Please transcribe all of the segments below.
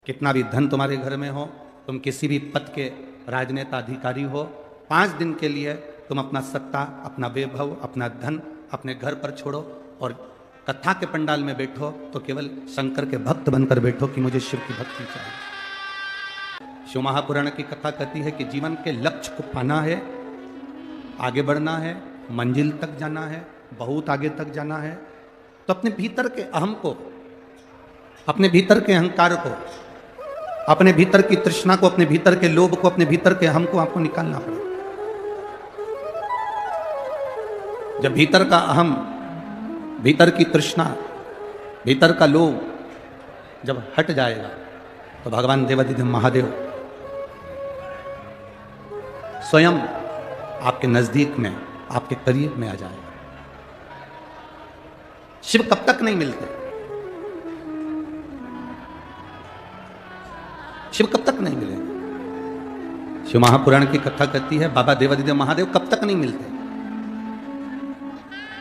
कितना भी धन तुम्हारे घर में हो, तुम किसी भी पद के राजनेता अधिकारी हो, 5 दिन के लिए तुम अपना सत्ता, अपना वैभव, अपना धन अपने घर पर छोड़ो और कथा के पंडाल में बैठो तो केवल शंकर के भक्त बनकर बैठो कि मुझे शिव की भक्ति चाहिए। शिव महापुराण की कथा कहती है कि जीवन के लक्ष्य को पाना है, आगे बढ़ना है, मंजिल तक जाना है, बहुत आगे तक जाना है, तो अपने भीतर के अहम को, अपने भीतर के अहंकार को, अपने भीतर की तृष्णा को, अपने भीतर के लोभ को, अपने भीतर के अहम को आपको निकालना पड़ेगा। जब भीतर का अहम, भीतर की तृष्णा, भीतर का लोभ जब हट जाएगा तो भगवान देवाधिदेव महादेव स्वयं आपके नजदीक में, आपके करीब में आ जाएगा। शिव कब तक नहीं मिलते? शिव कब तक नहीं मिलेंगे? शिव महापुराण की कथा कहती है बाबा देवाधिदेव महादेव कब तक नहीं मिलते?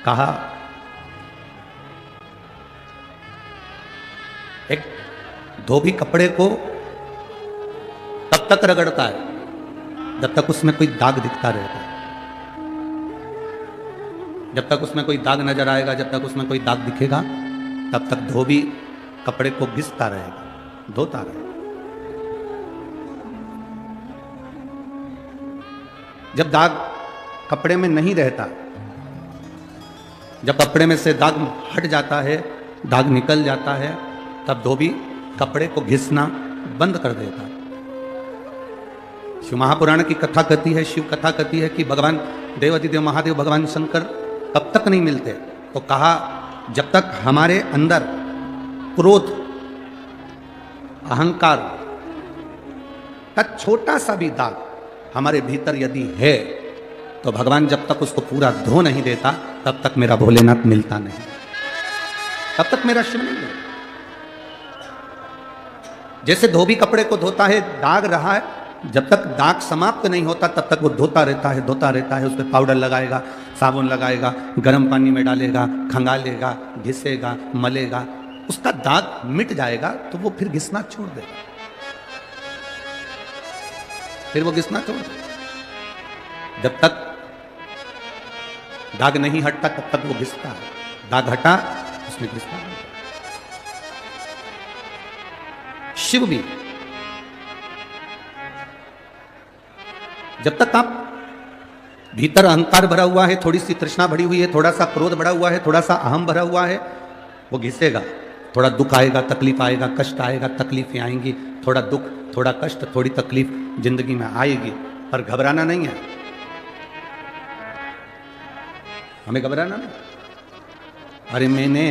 कहा एक धोबी कपड़े को तब तक रगड़ता है जब तक उसमें कोई दाग दिखता रहता है। जब तक उसमें कोई दाग नजर आएगा, जब तक उसमें कोई दाग दिखेगा, तब तक धोबी कपड़े को घिसता रहेगा, धोता रहेगा। जब दाग कपड़े में नहीं रहता, जब कपड़े में से दाग हट जाता है, दाग निकल जाता है, तब धोबी कपड़े को घिसना बंद कर देता है। शिव महापुराण की कथा कहती है, शिव कथा कहती है कि भगवान देवाधिदेव महादेव, भगवान शंकर कब तक नहीं मिलते? तो कहा जब तक हमारे अंदर क्रोध, अहंकार का छोटा सा भी दाग हमारे भीतर यदि है तो भगवान जब तक उसको पूरा धो नहीं देता तब तक मेरा भोलेनाथ मिलता नहीं, तब तक मेरा शिव नहीं मिलता। जैसे धोबी कपड़े को धोता है, दाग रहा है, जब तक दाग समाप्त नहीं होता तब तक वो धोता रहता है, धोता रहता है। उस पर पाउडर लगाएगा, साबुन लगाएगा, गर्म पानी में डालेगा, खंगालेगा, घिसेगा, मलेगा, उसका दाग मिट जाएगा तो वो फिर घिसना छोड़ देगा, फिर वो घिसना छोड़ देगा। जब तक दाग नहीं हटता तब तक वो घिसता है, दाग हटा उसने घिसना नहीं। शिव भी जब तक आप भीतर अहंकार भरा हुआ है, थोड़ी सी तृष्णा भरी हुई है, थोड़ा सा क्रोध भरा हुआ है, थोड़ा सा अहम भरा हुआ है, वो घिसेगा। थोड़ा दुख आएगा, तकलीफ आएगा, कष्ट आएगा, तकलीफें आएंगी, थोड़ा दुख, थोड़ा कष्ट, थोड़ी तकलीफ जिंदगी में आएगी, पर घबराना नहीं है, हमें घबराना नहीं। अरे मैंने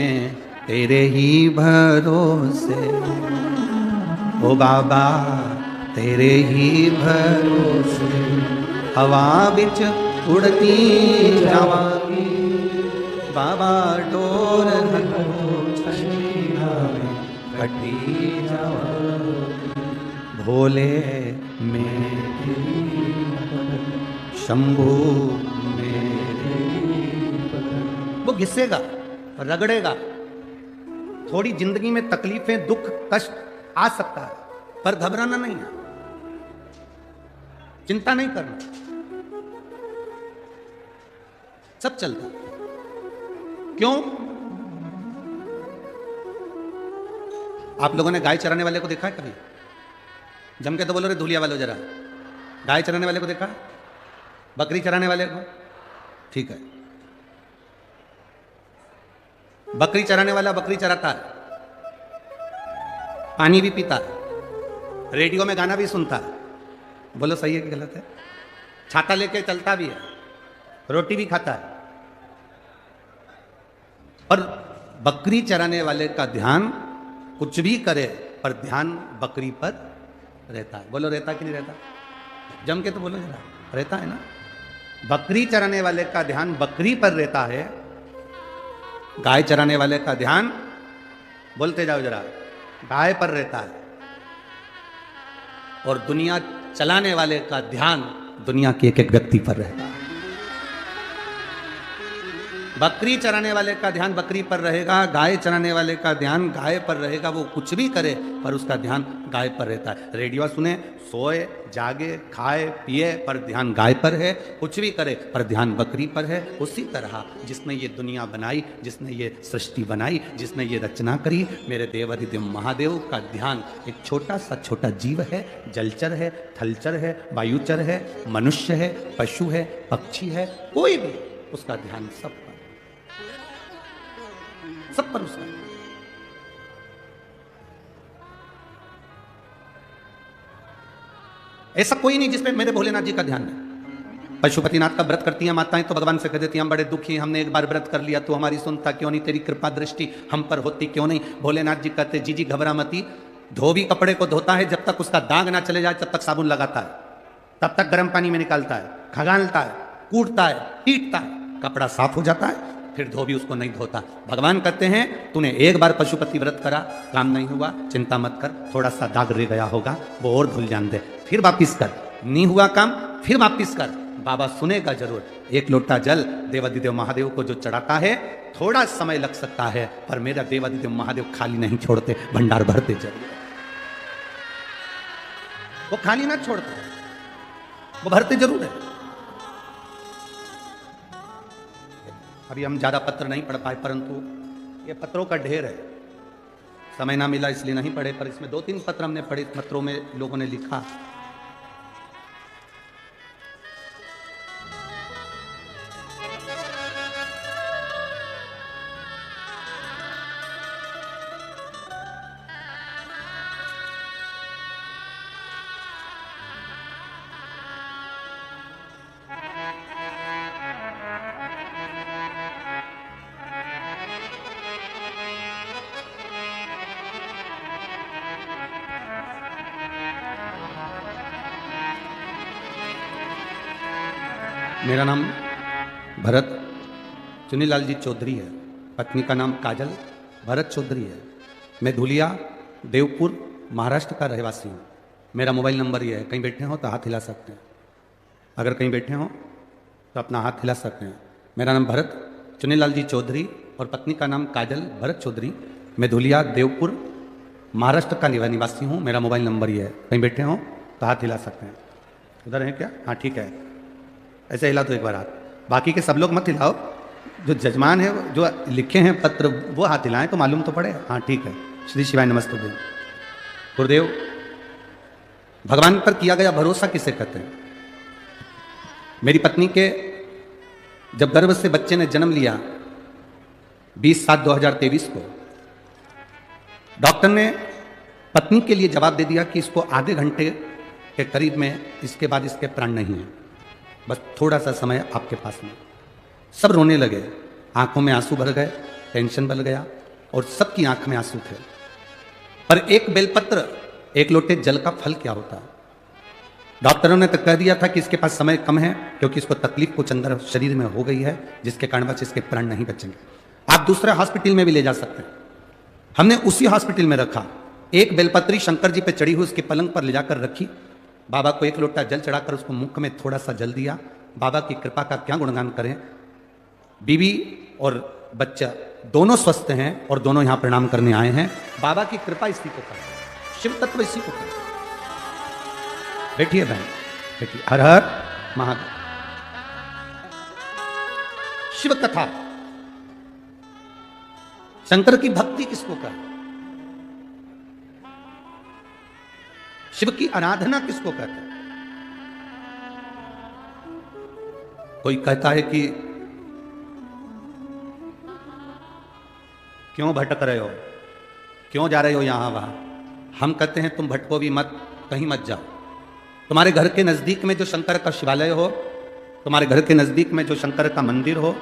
तेरे ही भरोसे, ओ बाबा तेरे ही भरोसे, हवा बिच उड़ती जावांगी, बाबा डोर कटी जावांगी, भोले मेरे शंभू मेरे। वो घिसेगा, रगड़ेगा, थोड़ी जिंदगी में तकलीफें, दुख, कष्ट आ सकता है, पर घबराना नहीं है, चिंता नहीं करना, सब चलता। क्यों? आप लोगों ने गाय चराने वाले को देखा है कभी? जम के तो बोलो रे धुलिया वालों जरा। गाय चराने वाले को देखा? बकरी चराने वाले को? ठीक है, बकरी चराने वाला बकरी चराता है, पानी भी पीता है, रेडियो में गाना भी सुनता है, बोलो सही है कि गलत है? छाता लेके चलता भी है, रोटी भी खाता है, पर बकरी चराने वाले का ध्यान कुछ भी करे पर ध्यान बकरी पर रहता है। बोलो रहता कि नहीं रहता? जम के तो बोलो जरा, रहता है ना? बकरी चराने वाले का ध्यान बकरी पर रहता है, गाय चराने वाले का ध्यान, बोलते जाओ जरा, गाय पर रहता है, और दुनिया चलाने वाले का ध्यान दुनिया के एक एक व्यक्ति पर रहता है। बकरी चराने वाले का ध्यान बकरी पर रहेगा, गाय चराने वाले का ध्यान गाय पर रहेगा। वो कुछ भी करे पर उसका ध्यान गाय पर रहता है। रेडियो सुने, सोए, जागे, खाए, पिए पर ध्यान गाय पर है, कुछ भी करे पर ध्यान बकरी पर है। उसी तरह जिसने ये दुनिया बनाई, जिसने ये सृष्टि बनाई, जिसने ये रचना करी, मेरे देवाधिदेव महादेव का ध्यान एक छोटा जीव है, जलचर है, थलचर है, वायुचर है, मनुष्य है, पशु है, पक्षी है, कोई भी, उसका ध्यान सब पर उसका। ऐसा कोई नहीं जिसमें मेरे भोलेनाथ जी का ध्यान है। पशुपतिनाथ का व्रत करती हैं माताएं तो भगवान से कह देती हैं हम बड़े दुखी, हमने एक बार व्रत कर लिया तो हमारी सुनता क्यों नहीं, तेरी कृपा दृष्टि हम पर होती क्यों नहीं। भोलेनाथ जी कहते जी घबरा मती, धोबी कपड़े को धोता है जब तक उसका दाग ना चले जाए तब तक साबुन लगाता है, तब तक गर्म पानी में निकालता है, खगालता है, कूटता है, पीटता है, कपड़ा साफ हो जाता है, फिर धोबी उसको नहीं धोता। भगवान कहते हैं तूने एक बार पशुपति व्रत करा, काम नहीं हुआ, चिंता मत कर, थोड़ा सा दाग रह गया होगा वो और धुल जान दे, फिर वापिस कर, नहीं हुआ काम फिर वापिस कर, बाबा सुनेगा जरूर। एक लोटा जल देवाधिदेव महादेव को जो चढ़ाता है थोड़ा समय लग सकता है पर मेरा देवाधिदेव महादेव खाली नहीं छोड़ते, भंडार भरते जरूर। वो खाली ना छोड़ते, वो भरते जरूर है। अभी हम ज्यादा पत्र नहीं पढ़ पाए परंतु ये पत्रों का ढेर है, समय ना मिला इसलिए नहीं पढ़े, पर इसमें 2-3 पत्र हमने पढ़े, पत्रों में लोगों ने लिखा। मेरा नाम भरत चुनीलाल जी चौधरी है, पत्नी का नाम काजल भरत चौधरी है। मैं धुलिया देवपुर महाराष्ट्र का रहवासी हूँ। मेरा मोबाइल नंबर ये है, कहीं बैठे हो तो हाथ हिला सकते हैं, अगर कहीं बैठे हो तो अपना हाथ हिला सकते हैं। मेरा नाम भरत चुनीलाल जी चौधरी और पत्नी का नाम काजल भरत चौधरी। मैं धुलिया देवपुर महाराष्ट्र का निवासी हूँ। मेरा मोबाइल नंबर ये है, कहीं बैठे हो तो हाथ हिला सकते हैं। उधर है क्या? हाँ ठीक है, ऐसे हिला तो एक बार हाथ, बाकी के सब लोग मत हिलाओ, जो जजमान है जो लिखे हैं पत्र वो हाथ हिलाएं तो मालूम तो पड़े। हाँ ठीक है। श्री शिवाय नमस्ते। गुरुदेव, भगवान पर किया गया भरोसा किसे कहते हैं? मेरी पत्नी के जब गर्भ से बच्चे ने जन्म लिया 20/7/2023 को, डॉक्टर ने पत्नी के लिए जवाब दे दिया कि इसको आधे घंटे के करीब में इसके बाद इसके प्राण नहीं है, बस थोड़ा सा समय आपके पास में। सब रोने लगे, आंखों में आंसू भर गए, टेंशन बढ़ गया और सबकी आंख में आंसू थे। पर एक बेलपत्र, एक लोटे जल का फल क्या होता है? डॉक्टरों ने तो कह दिया था कि इसके पास समय कम है क्योंकि इसको तकलीफ कुछ अंदर शरीर में हो गई है जिसके कारण बस इसके प्राण नहीं बचेंगे। आप दूसरे हॉस्पिटल में भी ले जा सकते हैं। हमने उसी हॉस्पिटल में रखा, एक बेलपत्री शंकर जी पे चढ़ी हुई उसके पलंग पर ले जाकर रखी, बाबा को एक लोटा जल चढ़ाकर उसको मुख में थोड़ा सा जल दिया। बाबा की कृपा का क्या गुणगान करें, बीवी और बच्चा दोनों स्वस्थ हैं और दोनों यहां प्रणाम करने आए हैं। बाबा की कृपा इसी को करें, शिव तत्व इसी को करें। बैठिए बहन, बैठिए। हर हर महादेव। शिव कथा, शंकर की भक्ति किसको करें, शिव की आराधना किसको कहते हैं? कोई कहता है कि क्यों भटक रहे हो, क्यों जा रहे हो यहां वहां। हम कहते हैं तुम भटको भी मत, कहीं मत जाओ। तुम्हारे घर के नजदीक में जो शंकर का शिवालय हो, तुम्हारे घर के नजदीक में जो शंकर का मंदिर हो,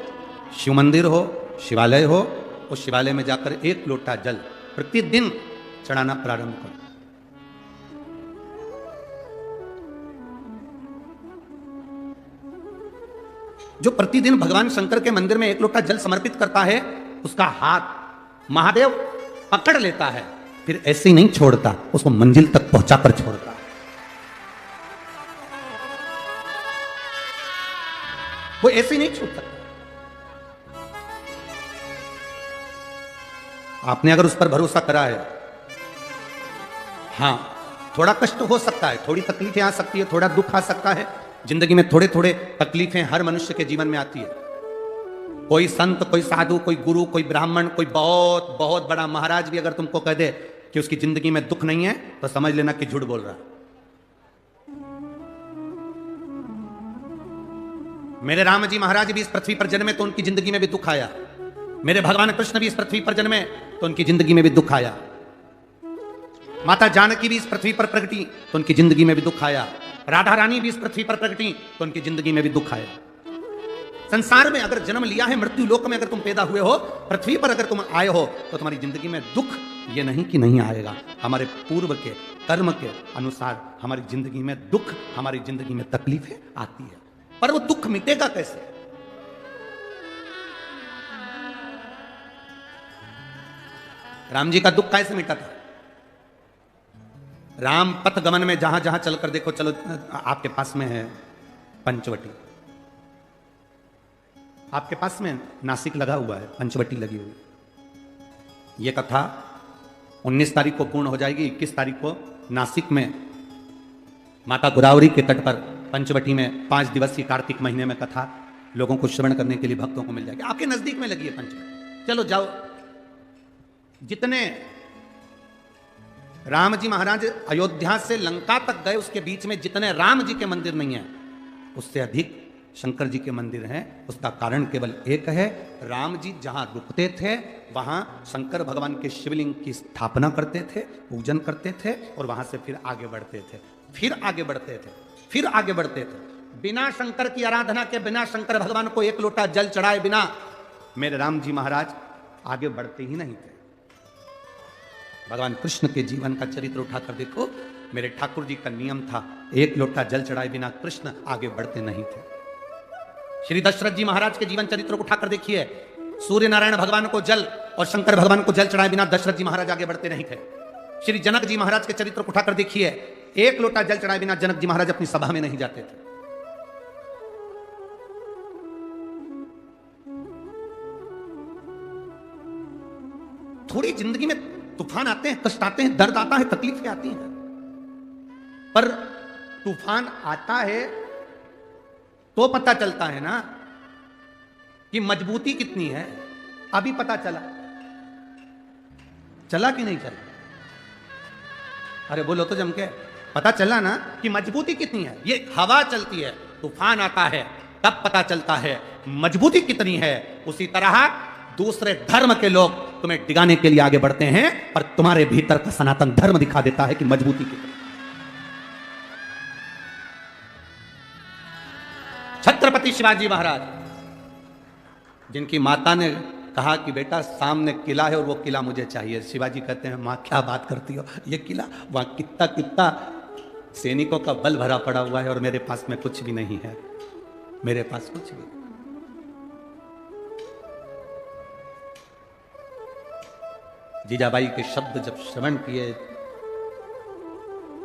शिव मंदिर हो, शिवालय हो, उस शिवालय में जाकर एक लोटा जल प्रतिदिन चढ़ाना प्रारंभ करो। जो प्रतिदिन भगवान शंकर के मंदिर में एक लोटा जल समर्पित करता है, उसका हाथ महादेव पकड़ लेता है, फिर ऐसे ही नहीं छोड़ता, उसको मंजिल तक पहुंचाकर छोड़ता है। वो ऐसे ही नहीं छूट सकता। आपने अगर उस पर भरोसा करा है, हाँ थोड़ा कष्ट हो सकता है, थोड़ी तकलीफें आ सकती है, थोड़ा दुख आ सकता है जिंदगी में, थोड़े थोड़े तकलीफें हर मनुष्य के जीवन में आती है। कोई संत, कोई साधु, कोई गुरु, कोई ब्राह्मण, कोई बहुत बहुत बड़ा महाराज भी अगर तुमको कह दे कि उसकी जिंदगी में दुख नहीं है तो समझ लेना कि झूठ बोल रहा है। मेरे राम जी महाराज भी इस पृथ्वी पर जन्मे तो उनकी जिंदगी में भी दुख आया। मेरे भगवान कृष्ण भी इस पृथ्वी पर जन्मे तो उनकी जिंदगी में भी दुख आया। माता जानकी भी इस पृथ्वी पर प्रगटी तो उनकी जिंदगी में भी दुख आया। राधा रानी भी इस पृथ्वी पर प्रगटी तो उनकी जिंदगी में भी दुख आया। संसार में अगर जन्म लिया है, मृत्यु लोक में अगर तुम पैदा हुए हो, पृथ्वी पर अगर तुम आए हो, तो तुम्हारी जिंदगी में दुख ये नहीं कि नहीं आएगा। हमारे पूर्व के कर्म के अनुसार हमारी जिंदगी में दुख, हमारी जिंदगी में तकलीफें आती है, पर वो दुख मिटेगा कैसे? राम जी का दुख कैसे मिटा था? राम पथ गमन में जहां जहां चलकर देखो, चलो आपके पास में है पंचवटी, आपके पास में नासिक लगा हुआ है, पंचवटी लगी हुई। यह कथा 19 तारीख को पूर्ण हो जाएगी। 21 तारीख को नासिक में माता गोदावरी के तट पर पंचवटी में 5 दिवसीय कार्तिक महीने में कथा लोगों को श्रवण करने के लिए भक्तों को मिल जाएगी। आपके नजदीक में लगी है पंचवटी, चलो जाओ। जितने राम जी महाराज अयोध्या से लंका तक गए, उसके बीच में जितने राम जी के मंदिर नहीं है, उससे अधिक शंकर जी के मंदिर हैं। उसका कारण केवल एक है, राम जी जहां रुकते थे वहां शंकर भगवान के शिवलिंग की स्थापना करते थे, पूजन करते थे, और वहां से फिर आगे बढ़ते थे, फिर आगे बढ़ते थे, फिर आगे बढ़ते थे। बिना शंकर की आराधना के, बिना शंकर भगवान को एक लोटा जल चढ़ाए बिना मेरे राम जी महाराज आगे बढ़ते ही नहीं थे। भगवान कृष्ण के जीवन का चरित्र उठाकर देखो, मेरे ठाकुर जी का नियम था, एक लोटा जल चढ़ाए बिना कृष्ण आगे बढ़ते नहीं थे। श्री दशरथ जी महाराज के जीवन चरित्र को उठाकर देखिए, सूर्य नारायण भगवान को जल और शंकर भगवान को जल चढ़ाए बिना दशरथ जी महाराज आगे बढ़ते नहीं थे। श्री जनक जी महाराज के चरित्र को उठाकर देखिए, एक लोटा जल चढ़ाए बिना जनक जी महाराज अपनी सभा में नहीं जाते थे। थोड़ी जिंदगी में तूफान आते हैं, कष्ट आते हैं, दर्द आता है, तकलीफें आती हैं, पर तूफान आता है तो पता चलता है ना कि मजबूती कितनी है। अभी पता चला, चला कि नहीं चला? अरे बोलो तो जम के, पता चला ना कि मजबूती कितनी है। ये हवा चलती है, तूफान आता है, तब पता चलता है मजबूती कितनी है। उसी तरह दूसरे धर्म के लोग तुम्हें डिगाने के लिए आगे बढ़ते हैं, पर तुम्हारे भीतर का सनातन धर्म दिखा देता है कि मजबूती कितनी। छत्रपति शिवाजी महाराज, जिनकी माता ने कहा कि बेटा सामने किला है और वो किला मुझे चाहिए, शिवाजी कहते हैं मां क्या बात करती हो, ये किला, वहां कितना कितना सैनिकों का बल भरा पड़ा हुआ है और मेरे पास में कुछ भी नहीं है, मेरे पास कुछ भी। जीजाबाई के शब्द जब श्रवण किए,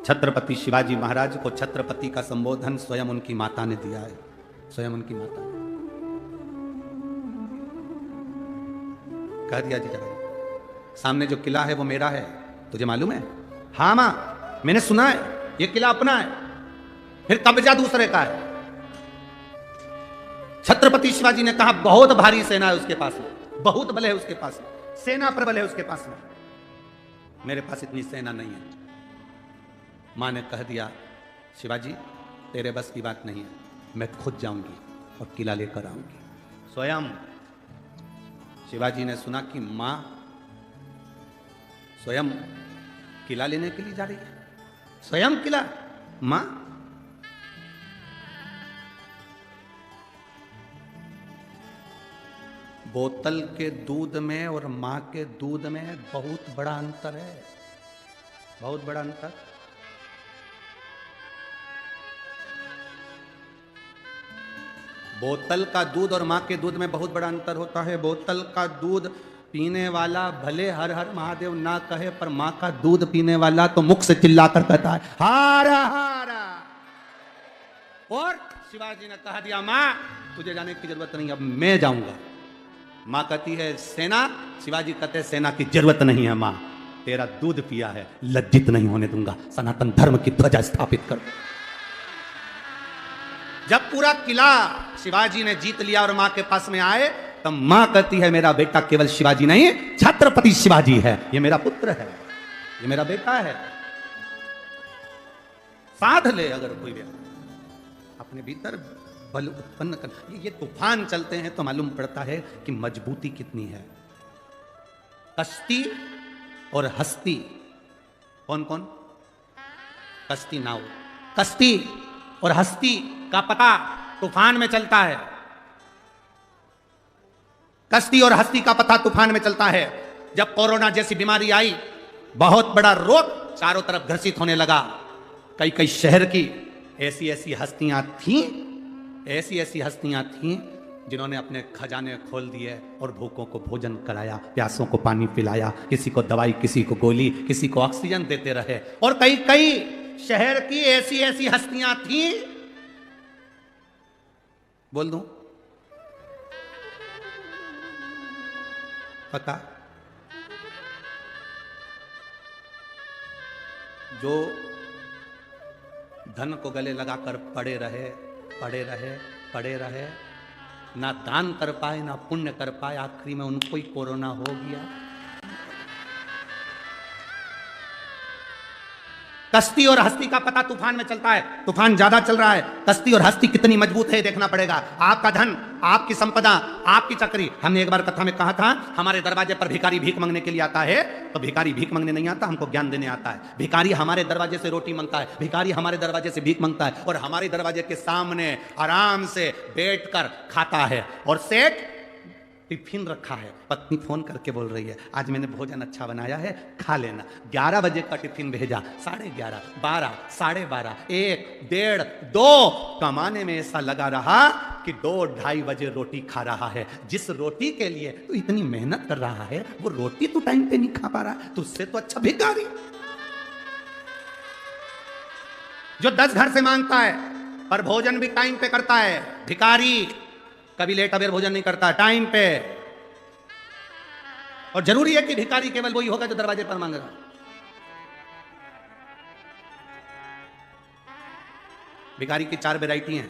छत्रपति शिवाजी महाराज को छत्रपति का संबोधन स्वयं उनकी माता ने दिया है, स्वयं उनकी माता ने कह दिया, जीजाबाई सामने जो किला है वो मेरा है, तुझे मालूम है? हाँ मां, मैंने सुना है ये किला अपना है, फिर कब्जा दूसरे का है। छत्रपति शिवाजी ने कहा बहुत भारी सेना है उसके पास में, बहुत बल है उसके पास में, सेना प्रबल है उसके पास में, मेरे पास इतनी सेना नहीं है। मां ने कह दिया शिवाजी तेरे बस की बात नहीं है, मैं खुद जाऊंगी और किला लेकर आऊंगी। स्वयं शिवाजी ने सुना कि मां स्वयं किला लेने के लिए जा रही है, स्वयं किला। मां बोतल के दूध में और मां के दूध में बहुत बड़ा अंतर है, बहुत बड़ा अंतर। बोतल का दूध और मां के दूध में बहुत बड़ा अंतर होता है। बोतल का दूध पीने वाला भले हर हर महादेव ना कहे, पर मां का दूध पीने वाला तो मुख से चिल्लाकर कहता है हारा हारा। और शिवाजी ने कहा दिया मां तुझे जाने की जरूरत नहीं, अब मैं जाऊंगा, माँ कहती है सेना, शिवाजी कहते हैं सेना की जरूरत नहीं है माँ, तेरा दूध पिया है, लज्जित नहीं होने दूंगा, सनातन धर्म की ध्वजा स्थापित कर। जब पूरा किला शिवाजी ने जीत लिया और मां के पास में आए, तब मां कहती है मेरा बेटा केवल शिवाजी नहीं, छत्रपति शिवाजी है, ये मेरा पुत्र है, ये मेरा बेटा है। साध ले अगर कोई व्यक्ति अपने भीतर बल उत्पन्न कर, ये तूफान चलते हैं तो मालूम पड़ता है कि मजबूती कितनी है। कश्ती और हस्ती, कौन कौन? कश्ती नाव, कश्ती और हस्ती का पता तूफान में चलता है। कश्ती और हस्ती का पता तूफान में चलता है। जब कोरोना जैसी बीमारी आई, बहुत बड़ा रोग चारों तरफ घर्षित होने लगा, कई कई शहर की ऐसी ऐसी हस्तियां थीं, ऐसी ऐसी हस्तियां थीं जिन्होंने अपने खजाने खोल दिए और भूखों को भोजन कराया, प्यासों को पानी पिलाया, किसी को दवाई, किसी को गोली, किसी को ऑक्सीजन देते रहे। और कई कई शहर की ऐसी ऐसी हस्तियां थीं, बोल दूं पता, जो धन को गले लगाकर पड़े रहे, पड़े रहे, पड़े रहे, ना दान कर पाए ना पुण्य कर पाए, आखिरी में उनको ही कोरोना हो गया। कश्ती और हस्ती का पता तूफान में चलता है। तूफान ज्यादा चल रहा है, कश्ती और हस्ती कितनी मजबूत है देखना पड़ेगा। आपका धन, आपकी संपदा, आपकी चक्री। हमने एक बार कथा में कहा था, हमारे दरवाजे पर भिखारी भीख मांगने के लिए आता है, तो भिखारी भीख मांगने नहीं आता, हमको ज्ञान देने आता है। भिखारी हमारे दरवाजे से रोटी मांगता है, भिखारी हमारे दरवाजे से भीख मांगता है और हमारे दरवाजे के सामने आराम से बैठकर खाता है। और सेठ टिफिन रखा है, पत्नी फोन करके बोल रही है आज मैंने भोजन अच्छा बनाया है, खा लेना। 11 बजे का टिफिन भेजा, 11:30, 12, 12:30, 1, 1:30, 2 कमाने में ऐसा लगा रहा कि 2-2:30 बजे रोटी खा रहा है। जिस रोटी के लिए तू इतनी मेहनत कर रहा है, वो रोटी तू टाइम पे नहीं खा पा रहा, तुझसे तो अच्छा भिखारी जो 10 घर से मांगता है पर भोजन भी टाइम पे करता है। भिखारी कभी लेट अबेर भोजन नहीं करता, टाइम पे। और जरूरी है कि भिखारी केवल वही होगा जो दरवाजे पर मांगेगा। भिखारी की 4 वैरायटी हैं,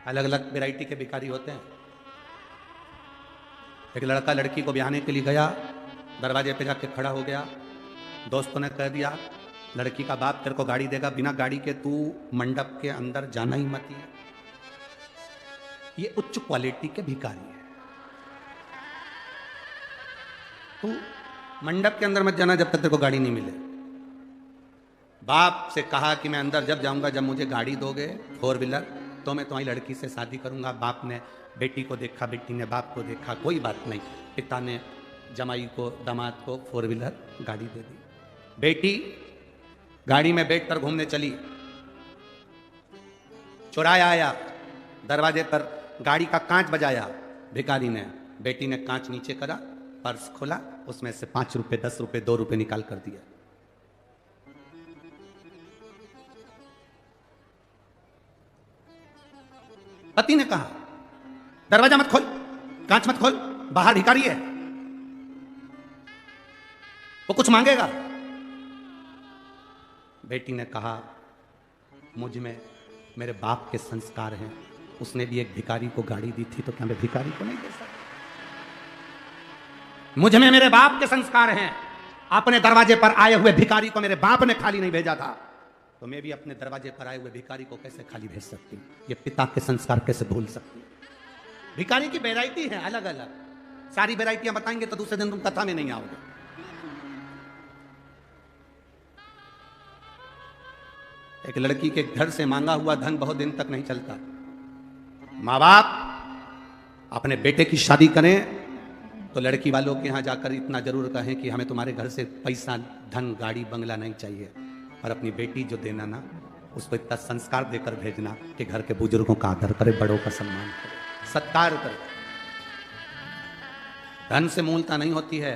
अलग अलग वैरायटी के भिखारी होते हैं। एक लड़का लड़की को ब्याहने के लिए गया, दरवाजे पे जाके खड़ा हो गया, दोस्तों ने कह दिया लड़की का बाप तेरे को गाड़ी देगा, बिना गाड़ी के तू मंडप के अंदर जाना ही मत है। ये उच्च क्वालिटी के भिखारी है। तू मंडप के अंदर मत जाना जब तक तेरे को गाड़ी नहीं मिले। बाप से कहा कि मैं अंदर जब जाऊंगा जब मुझे गाड़ी दोगे 4 व्हीलर, तो मैं तुम्हारी लड़की से शादी करूंगा। बाप ने बेटी को देखा, बेटी ने बाप को देखा, कोई बात नहीं, पिता ने जमाई को, दामाद को 4 व्हीलर गाड़ी दे दी। बेटी गाड़ी में बैठकर घूमने चली, चौराया आया, दरवाजे पर गाड़ी का कांच बजाया भिखारी ने। बेटी ने कांच नीचे करा, पर्स खोला, उसमें से 5 रुपए, 10 रुपए, 2 रुपए निकाल कर दिया। पति ने कहा दरवाजा मत खोल, कांच मत खोल, बाहर भिखारी है, वो कुछ मांगेगा। बेटी ने कहा मुझ में मेरे बाप के संस्कार हैं, उसने भी एक भिखारी को गाड़ी दी थी, तो क्या मैं भिखारी को नहीं दे सकता? मुझ में मेरे बाप के संस्कार हैं, अपने दरवाजे पर आए हुए भिखारी को मेरे बाप ने खाली नहीं भेजा था, तो मैं भी अपने दरवाजे पर आए हुए भिखारी को कैसे खाली भेज सकती हूँ? ये पिता के संस्कार कैसे भूल सकती हूँ? भिखारी की वैरायटी है अलग अलग, सारी वैरायटियां बताएंगे तो दूसरे दिन तुम कथा में नहीं आओगे। एक लड़की के घर से मांगा हुआ धन बहुत दिन तक नहीं चलता। माँ बाप अपने बेटे की शादी करें तो लड़की वालों के यहाँ जाकर इतना जरूर कहें कि हमें तुम्हारे घर से पैसा, धन, गाड़ी, बंगला नहीं चाहिए, और अपनी बेटी जो देना ना, उसको इतना संस्कार देकर भेजना कि घर के बुजुर्गों का आदर करे, बड़ों का सम्मान करे, सत्कार करे। धन से मूलता नहीं होती है।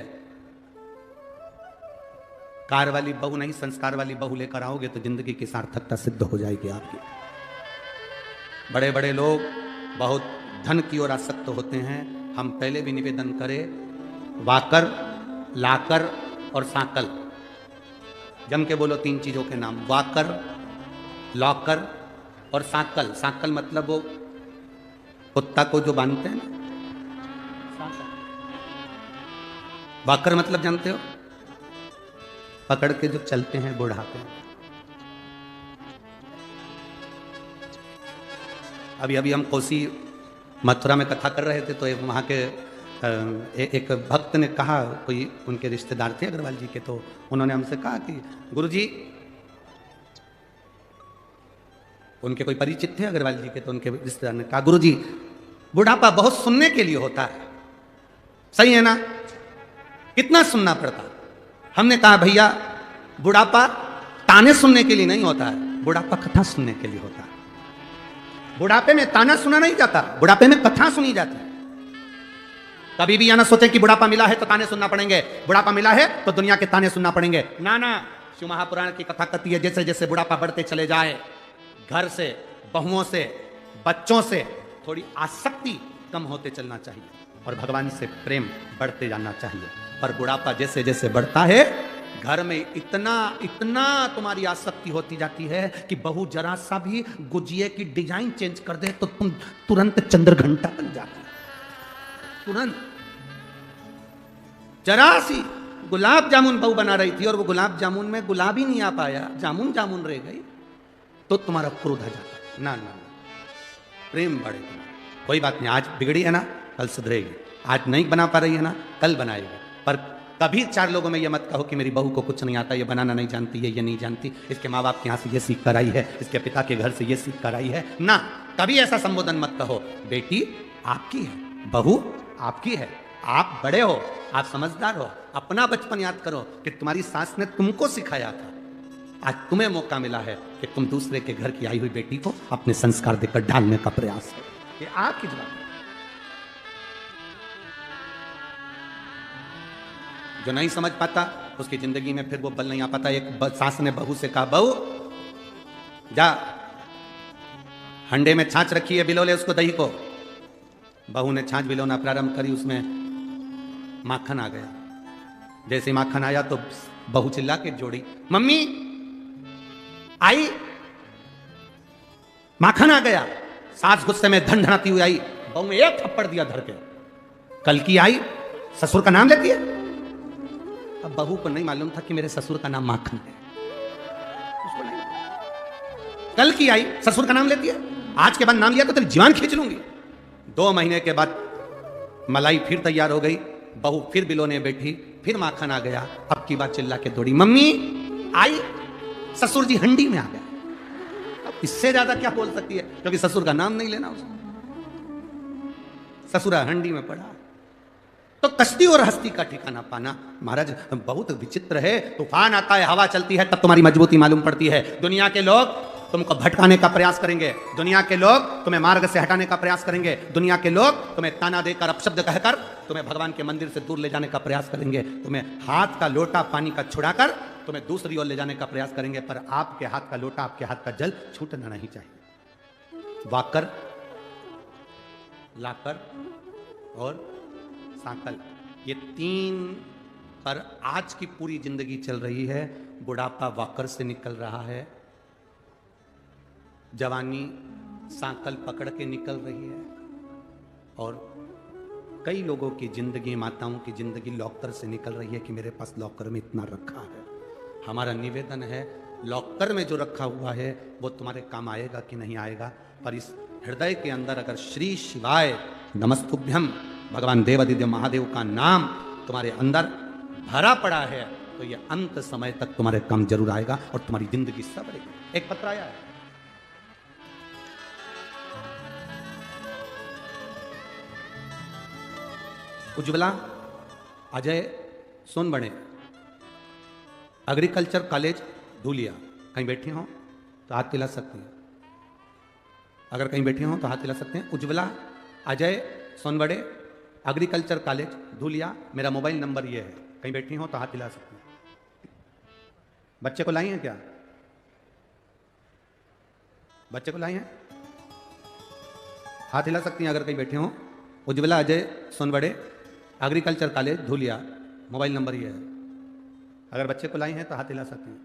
कार वाली बहू नहीं, संस्कार वाली बहू लेकर आओगे तो जिंदगी की सार्थकता सिद्ध हो जाएगी आपकी। बड़े बड़े लोग बहुत धन की ओर आसक्त होते हैं, हम पहले भी निवेदन करें, वाकर, लाकर और साकल, जम के बोलो 3 चीजों के नाम, वाकर, लॉकर और साकल। साकल मतलब वो कुत्ता को जो बांधते हैं ना, वाकर मतलब जानते हो, पकड़ के जो चलते हैं बुढ़ापे। अभी हम कोसी मथुरा में कथा कर रहे थे, तो वहाँ के एक भक्त ने कहा, कोई उनके रिश्तेदार थे अग्रवाल जी के, तो उन्होंने हमसे कहा कि गुरुजी, उनके कोई परिचित थे अग्रवाल जी के, तो उनके रिश्तेदार ने कहा, गुरुजी बुढ़ापा बहुत सुनने के लिए होता है, सही है ना, कितना सुनना पड़ता। हमने कहा भैया बुढ़ापा ताने सुनने के लिए नहीं होता है, बुढ़ापा कथा सुनने के लिए होता है। बुढ़ापे में ताना सुना नहीं जाता, बुढ़ापे में कथा सुनी जाती है। कभी भी यह ना सोचें कि बुढ़ापा मिला है तो ताने सुनना पड़ेंगे, बुढ़ापा मिला है तो दुनिया के ताने सुनना पड़ेंगे। ना ना, शिव महापुराण की कथा कहती है, जैसे जैसे बुढ़ापा बढ़ते चले जाए, घर से, बहुओं से, बच्चों से थोड़ी आसक्ति कम होते चलना चाहिए और भगवान से प्रेम बढ़ते जाना चाहिए। पर बुढ़ापा जैसे जैसे बढ़ता है, घर में इतना इतना तुम्हारी आसक्ति होती जाती है कि बहू जरा सा भी गुजिये की डिजाइन चेंज कर दे तो तुम तुरंत चंद्रघंटा बन जाती, तुरंत। जरा सी गुलाब जामुन बहू बना रही थी और वो गुलाब जामुन में गुलाब ही नहीं आ पाया, जामुन जामुन रह गई, तो तुम्हारा क्रोध आ जाता है। ना ना, प्रेम बढ़े तुम्हारा। कोई बात नहीं, आज बिगड़ी है ना, कल सुधरेगी। आज नहीं बना पा रही है ना, कल बनाएगी। पर कभी 4 लोगों में ये मत कहो कि मेरी बहू को कुछ नहीं आता, ये बनाना नहीं जानती है, ये नहीं जानती, इसके माँ बाप के यहाँ से ये सीख कर आई है, इसके पिता के घर से ये सीख कर आई है। ना, कभी ऐसा संबोधन मत कहो। बेटी आपकी है, बहू आपकी है, आप बड़े हो, आप समझदार हो। अपना बचपन याद करो कि तुम्हारी सास ने तुमको सिखाया था, आज तुम्हें मौका मिला है कि तुम दूसरे के घर की आई हुई बेटी को अपने संस्कार देकर ढालने का प्रयास करो। ये आपकी जवाब। जो नहीं समझ पाता उसकी जिंदगी में फिर वो बल नहीं आ पाता। एक सास ने बहू से कहा, बहू जा हंडे में छाछ रखी है, बिलोले उसको दही को। बहू ने छाछ बिलोना प्रारंभ करी, उसमें माखन आ गया। जैसे माखन आया तो बहू चिल्ला के जोड़ी, मम्मी आई, माखन आ गया। सास गुस्से में धन धनाती हुई आई, बहू ने एक थप्पड़ दिया धर के। कल की आई, ससुर का नाम लेती है। अब बहू को नहीं मालूम था कि मेरे ससुर का नाम माखन है, उसको नहीं। कल की आई, ससुर का नाम लेती है, आज के बाद नाम लिया तो तेरी जीवान खींच लूंगी। 2 महीने के बाद मलाई फिर तैयार हो गई, बहू फिर बिलोने बैठी, फिर माखन आ गया। अब की बात चिल्ला के दौड़ी, मम्मी आई, ससुर जी हंडी में आ गया। अब इससे ज्यादा क्या बोल सकती है, क्योंकि ससुर का नाम नहीं लेना उसने। ससुरा हंडी में पड़ा। तो कश्ती और हस्ती का ठिकाना पाना महाराज बहुत विचित्र है। तूफान आता है, हवा चलती है, तब तुम्हारी मजबूती मालूम पड़ती है। दुनिया के लोग तुमको भटकाने का प्रयास करेंगे, दुनिया के लोग तुम्हें मार्ग से हटाने का प्रयास करेंगे, दुनिया के लोग तुम्हें ताना देकर, अपशब्द कहकर तुम्हें भगवान के मंदिर से दूर ले जाने का प्रयास करेंगे, तुम्हें हाथ का लोटा पानी का छुड़ाकर तुम्हें दूसरी ओर ले जाने का प्रयास करेंगे। पर आपके हाथ का लोटा, आपके हाथ का जल छूटना नहीं चाहिए। वाकर, लाकर और साकल, ये 3 पर आज की पूरी जिंदगी चल रही है। बुढ़ापा वाकर से निकल रहा है, जवानी साकल पकड़ के निकल रही है, और कई लोगों की जिंदगी, माताओं की जिंदगी लॉकर से निकल रही है कि मेरे पास लॉकर में इतना रखा है। हमारा निवेदन है, लॉकर में जो रखा हुआ है वो तुम्हारे काम आएगा कि नहीं आएगा, पर इस हृदय के अंदर अगर श्री शिवाय नमस्तुभ्यम भगवान देवादिदेव महादेव का नाम तुम्हारे अंदर भरा पड़ा है, तो ये अंत समय तक तुम्हारे काम जरूर आएगा और तुम्हारी जिंदगी सवरेगी। एक पत्र आया है, उज्ज्वला अजय सोनबड़े, एग्रीकल्चर कॉलेज धूलिया। कहीं बैठी हो तो हाथ हिला सकती हैं, अगर कहीं बैठी हो तो हाथ हिला सकते हैं। उज्ज्वला अजय सोनबड़े, एग्रीकल्चर कॉलेज धूलिया, मेरा मोबाइल नंबर ये है। कहीं बैठी हो तो हाथ हिला सकते हैं। बच्चे को लाई हैं क्या? बच्चे को लाई हैं? हाथ हिला सकती हैं अगर कहीं बैठे हों। Ujjwala Ajay Sonbade, agriculture college Dhulia, mobile number ये है। अगर बच्चे को लाई हैं तो हाथ हिला सकते हैं।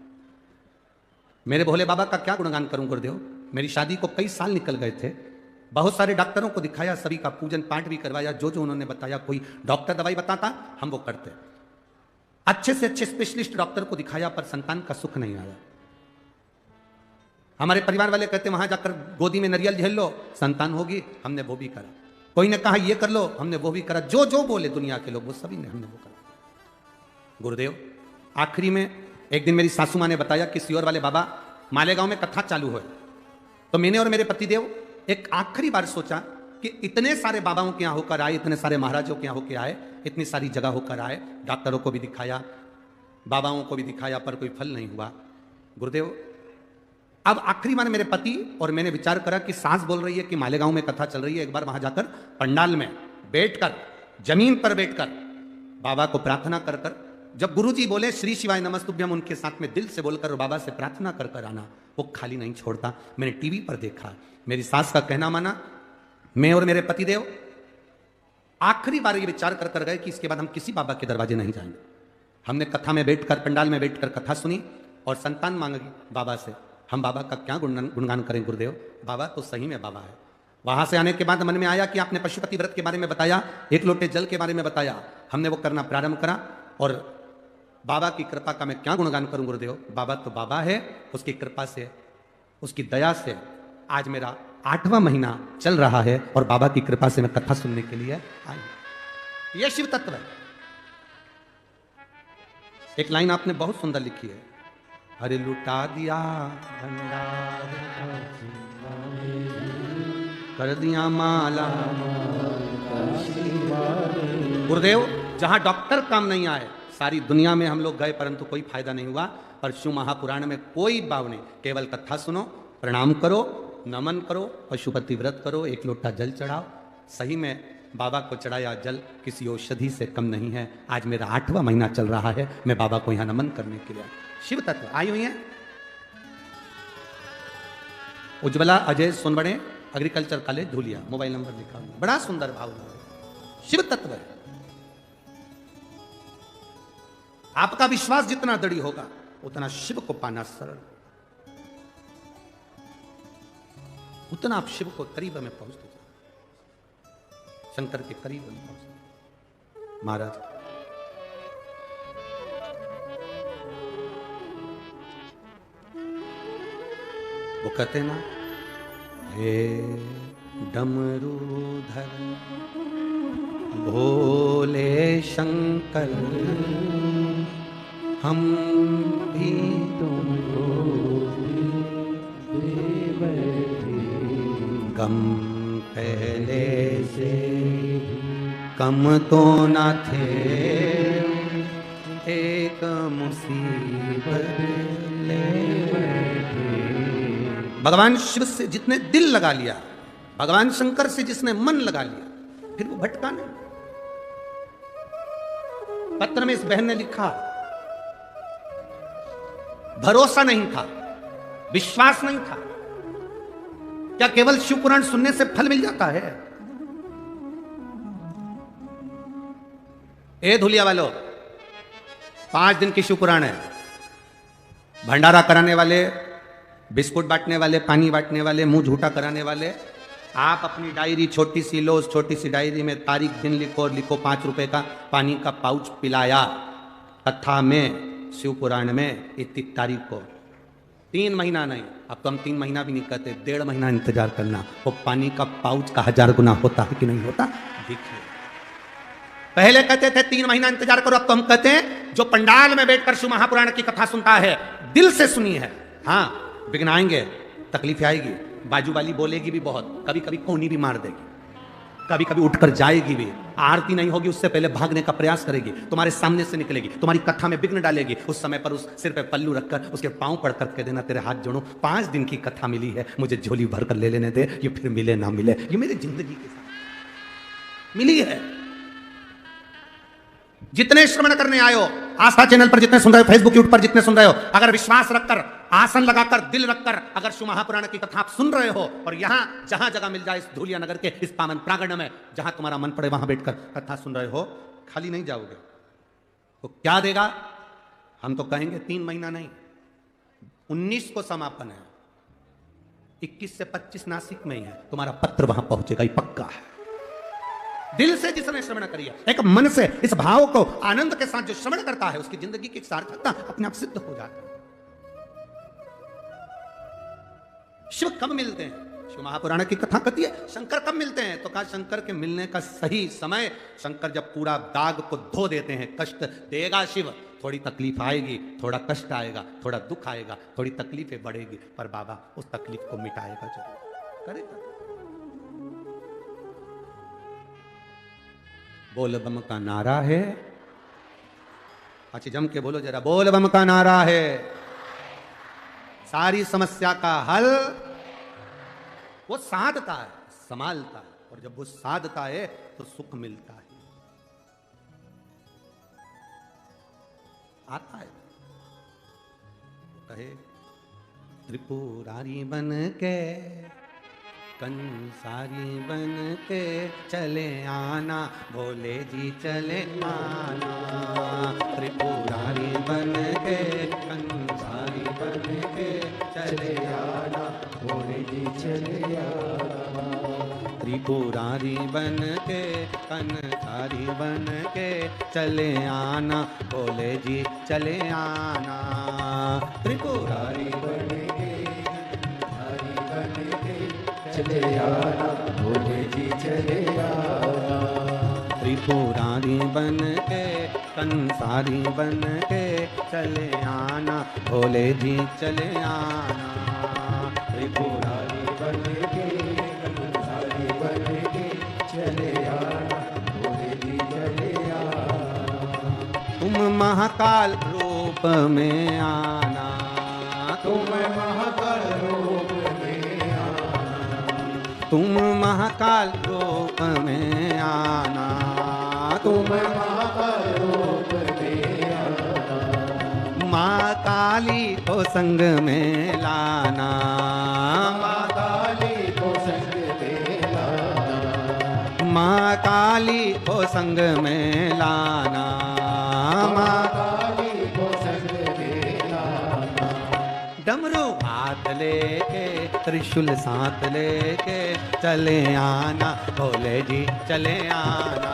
मेरे भोले बाबा का क्या गुणगान करूं गुरुदेव। मेरी शादी को कई साल निकल गए थे, बहुत सारे डॉक्टरों को दिखाया, सभी का पूजन पाठ भी करवाया, जो जो उन्होंने बताया, कोई डॉक्टर दवाई बताता हम वो करते, अच्छे से अच्छे स्पेशलिस्ट डॉक्टर को दिखाया, पर संतान का सुख नहीं आया। हमारे परिवार वाले कहते वहां जाकर गोदी में नारियल झेल लो संतान होगी, हमने वो भी करा। कोई ने कहा ये कर लो, हमने वो भी करा। जो जो बोले दुनिया के लोग वो सभी ने, हमने वो करा। गुरुदेव आखिरी में एक दिन मेरी सासू माँ ने बताया कि सियोर वाले बाबा मालेगांव में कथा चालू है, तो मैंने और मेरे पतिदेव एक आखिरी बार सोचा कि इतने सारे बाबाओं के यहाँ होकर आए, इतने सारे महाराजों के यहाँ होकर आए, इतनी सारी जगह होकर आए, डॉक्टरों को भी दिखाया, बाबाओं को भी दिखाया, पर कोई फल नहीं हुआ। गुरुदेव अब आखिरी बार मेरे पति और मैंने विचार करा कि सास बोल रही है कि मालेगांव में कथा चल रही है, एक बार वहां जाकर पंडाल में बैठकर, जमीन पर बैठकर बाबा को प्रार्थना कर कर, जब गुरुजी बोले श्री शिवाय नमस्तुभ्यम, उनके साथ में दिल से बोलकर और बाबा से प्रार्थना कर कर आना, वो खाली नहीं छोड़ता। मैंने टीवी पर देखा, मेरी सास का कहना माना, मैं और मेरे पतिदेव आखिरी बार ये विचार कर कर गए कि इसके बाद हम किसी बाबा के दरवाजे नहीं जाएंगे। हमने कथा में बैठकर, पंडाल में बैठकर कथा सुनी और संतान मांगी बाबा से। हम बाबा का क्या गुणगान करें गुरुदेव, बाबा तो सही में बाबा है। वहां से आने के बाद मन में आया कि आपने पशुपति व्रत के बारे में बताया, एक लोटे जल के बारे में बताया, हमने वो करना प्रारंभ करा। और बाबा की कृपा का मैं क्या गुणगान करूं गुरुदेव, बाबा तो बाबा है, उसकी कृपा से, उसकी दया से आज मेरा 8वां महीना चल रहा है और बाबा की कृपा से मैं कथा सुनने के लिए आई। यह शिव तत्व है। एक लाइन आपने बहुत सुंदर लिखी है, अरे लुटा दिया भंडार कर दिया माला। गुरुदेव जहां डॉक्टर काम नहीं आए, सारी दुनिया में हम लोग गए परंतु कोई फायदा नहीं हुआ। पर शिव महापुराण में कोई भाव नहीं, केवल कथा सुनो, प्रणाम करो, नमन करो, पशुपति व्रत करो, एक लोटा जल चढ़ाओ। सही में बाबा को चढ़ाया जल किसी औषधि से कम नहीं है। आज मेरा 8वां महीना चल रहा है, मैं बाबा को यहां नमन करने के लिए। शिव तत्व आई हुई है। Ujjwala Ajay Sonbade, agriculture college Dhulia, mobile number लिखा हुआ, बड़ा सुंदर भाव है। शिव तत्व है। आपका विश्वास जितना दृढ़ होगा उतना शिव को पाना सरल, उतना आप शिव को करीब में पहुंचते जाओ, शंकर के करीब में पहुंचते। महाराज वो कहते ना, हे डमरूधर भोले शंकर, हम भी तुमको कम पहले से कम तो न थे, एक मुसीबत ले बैठे। भगवान शिव से जितने दिल लगा लिया, भगवान शंकर से जिसने मन लगा लिया, फिर वो भटका नहीं। पत्र में इस बहन ने लिखा, भरोसा नहीं था, विश्वास नहीं था। क्या केवल शिव पुराण सुनने से फल मिल जाता है? ए धुलिया वालों, 5 दिन की शिव पुराण है। भंडारा कराने वाले, बिस्कुट बांटने वाले, पानी बांटने वाले, मुंह झूठा कराने वाले, आप अपनी डायरी छोटी सी लो, उस छोटी सी डायरी में तारीख दिन लिखो और लिखो 5 रुपए का पानी का पाउच पिलाया कथा में, शिव पुराण में इतनी तारीख को। 3 महीना नहीं, अब तो हम 3 महीना भी नहीं कहते, 1.5 महीना इंतजार करना। वो पानी का पाउच का 1000 गुना होता है कि नहीं होता? देखिए, पहले कहते थे 3 महीना इंतजार करो, अब तो हम कहते हैं जो पंडाल में बैठकर शिव महापुराण की कथा सुनता है, दिल से सुनी है। हाँ, विघ्न आएंगे, तकलीफ आएगी, बाजू वाली बोलेगी भी बहुत, कभी कभी कोनी भी मार देगी, कभी कभी उठकर जाएगी भी, आरती नहीं होगी उससे पहले भागने का प्रयास करेगी, तुम्हारे सामने से निकलेगी, तुम्हारी कथा में विघ्न डालेगी। उस समय पर उस सिर पे पल्लू रखकर उसके पांव पड़कर कह देना, तेरे हाथ जोड़ो, 5 दिन की कथा मिली है, मुझे झोली भर कर ले लेने दे, ये फिर मिले ना मिले, ये मेरी जिंदगी के साथ मिली है। जितने श्रवण करने आयो आस्था चैनल पर जितने सुन रहे हो, फेसबुक यूट्यूब पर जितने सुन रहे हो, अगर विश्वास रखकर, आसन लगाकर, दिल रखकर अगर शिव महापुराण की कथा आप सुन रहे हो और यहां जहां जगह मिल जाए इस धूलिया नगर के इस पावन प्रांगण में जहां तुम्हारा मन पड़े वहां बैठकर कथा सुन रहे हो, खाली नहीं जाओगे। तो क्या देगा? हम तो कहेंगे 3 महीना नहीं, 19 को समापन है, 21 से 25 नासिक में ही है, तुम्हारा पत्र वहां पहुंचेगा, ये पक्का है। दिल से जिसने श्रवण करी है, एक मन से इस भाव को आनंद के साथ जो श्रवण करता है, उसकी जिंदगी की सार्थकता अपने आप सिद्ध हो जाती है। शिव कब मिलते हैं? शिव महापुराण की कथा कहती है शंकर कब मिलते हैं, तो कहा शंकर के मिलने का सही समय, शंकर जब पूरा दाग को धो देते हैं। कष्ट देगा शिव, थोड़ी तकलीफ आएगी, थोड़ा कष्ट आएगा, थोड़ा दुख आएगा, थोड़ी तकलीफें बढ़ेगी, पर बाबा उस तकलीफ को मिटाएगा जरूर, करेगा। बोल बम का नारा है, अच्छी जम के बोलो जरा, बोल बम का नारा है, सारी समस्या का हल वो साधता है, संभालता है, और जब वो साधता है तो सुख मिलता है, आता है। कहे त्रिपुरारी बन के, कंसारी बन के चले आना, भोले जी चले आना, त्रिपुरारी बन के, कंसारी बन के चले आना, भोले जी चले आना, त्रिपुरारी बन के, कंसारी बन के चले आना, भोले जी चले आना, त्रिपुरारी बन के, चले आना, भोले जी चले आना, त्रिपुरारी बन के, कंसारी बन के चले आना, भोले जी चले आना, त्रिपुरारी बन के, कंसारी बन के चले आना, भोले जी चले आना, तुम महाकाल रूप में आना, तुम महाकाल रूप में आना, तुम महाकाल रूप में आना, तुम महाकाल रूप में आना, माँ काली को संग में लाना, माँ काली को संग में लाना, माँ काली को संग में लाना, माँ काली को संग में लाना, डमरू हाथ लेके, त्रिशूल साथ लेके चले आना, भोले जी चले आना,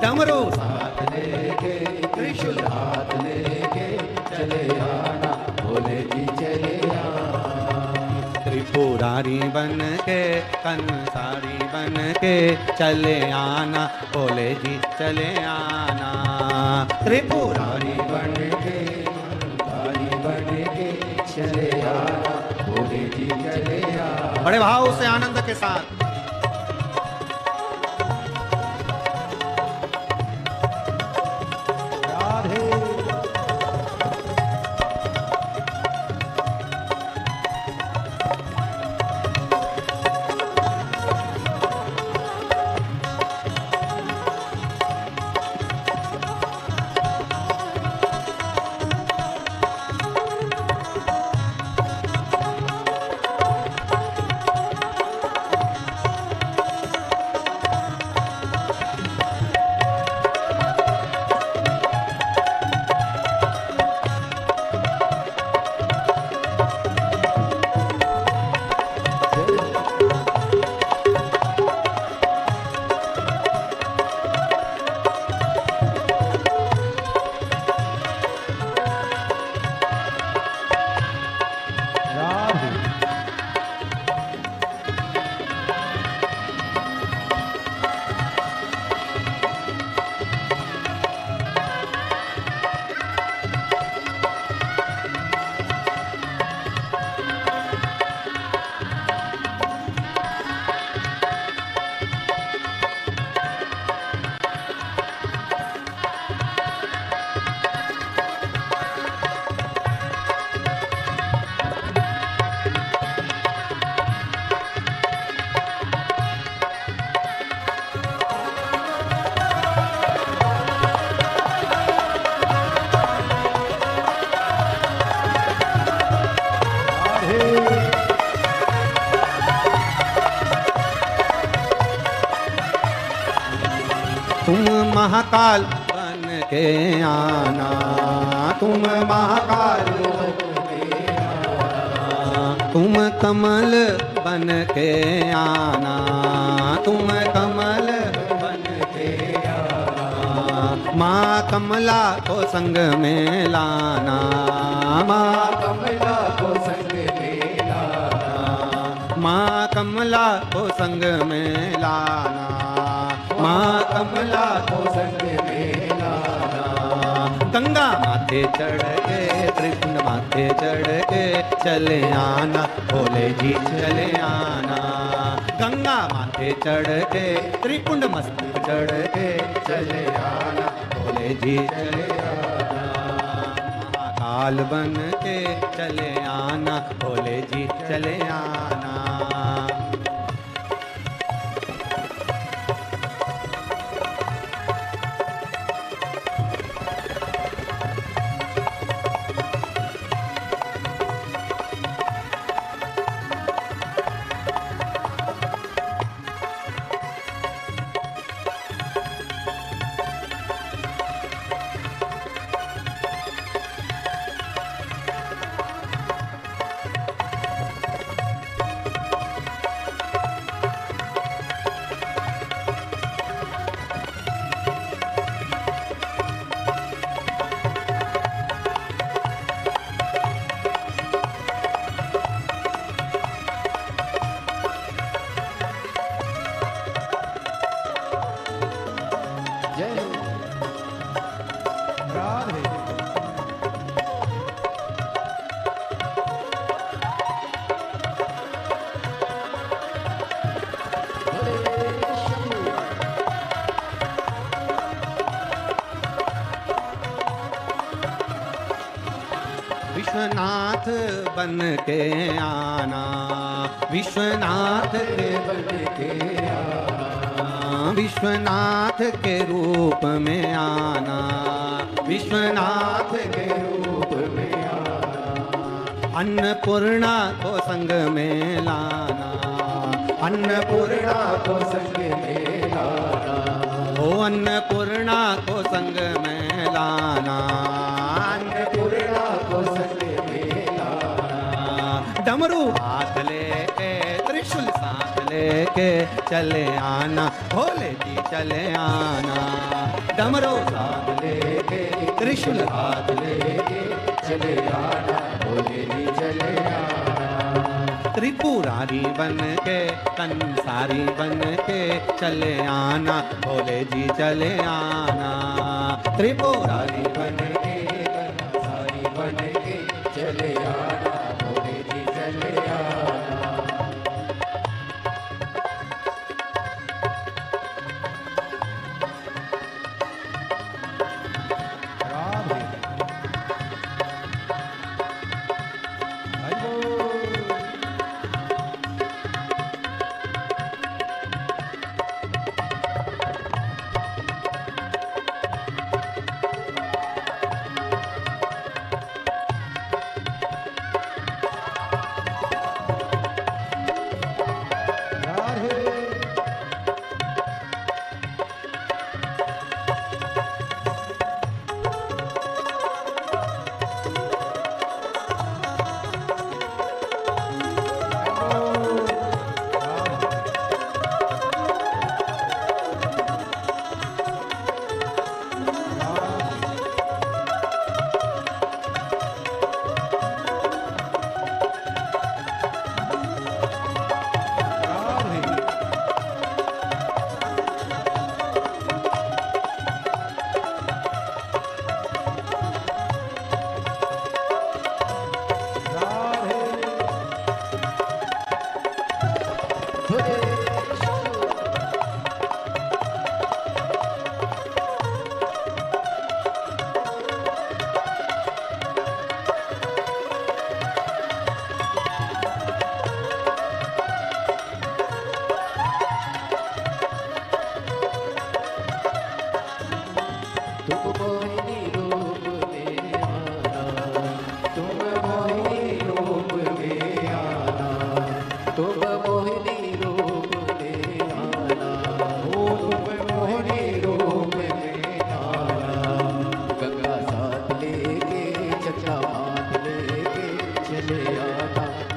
डमरू साथ लेके, त्रिशूल हाथ लेके चले आना, भोले जी चले आना, त्रिपुरारी बन के, कंसारी बन के चले आना, भोले जी चले आना, त्रिपुरारी बन के, कंसारी बन के चले आना, भोले जी चले आना। बड़े भाव से आनंद के साथ महाकाल बन के आना, तुम महाकाल तुम कमल बन के आना, तुम कमल बन के आना। माँ कमला को संग में लाना, माँ कमला को संग में लाना, माँ कमला को संग में लाना, माँ कमला को संग में लाना। गंगा माथे चढ़ के कृष्ण माथे चढ़ के चले आना, भोले जी चले आना। गंगा माथे चढ़ के त्रिपुंड मस्तक चढ़ के चले आना, भोले जी चले आना। महाकाल बन के चले आना, भोले जी चले आना। विश्वनाथ बन के आना, विश्वनाथ के बन के आना, विश्वनाथ के रूप में आना, विश्वनाथ के रूप में आना। अन्नपूर्णा को संग में लाना, अन्नपूर्णा को संग में लाना, ओ अन्नपूर्णा को संग में लाना, अन्नपूर्णा को संग में लाना। डमरू हाथ लेके त्रिशूल साथ लेके चले आना, भोले जी चले आना। डमरू साथ लेके त्रिशूल हाथ लेके चले आना, भोले जी चले आना। त्रिपुरारी बन के कंसारी बन के चले आना, भोले जी चले आना। त्रिपुरारी बन के कंसारी बन के चले आना, भोले जी चले आना।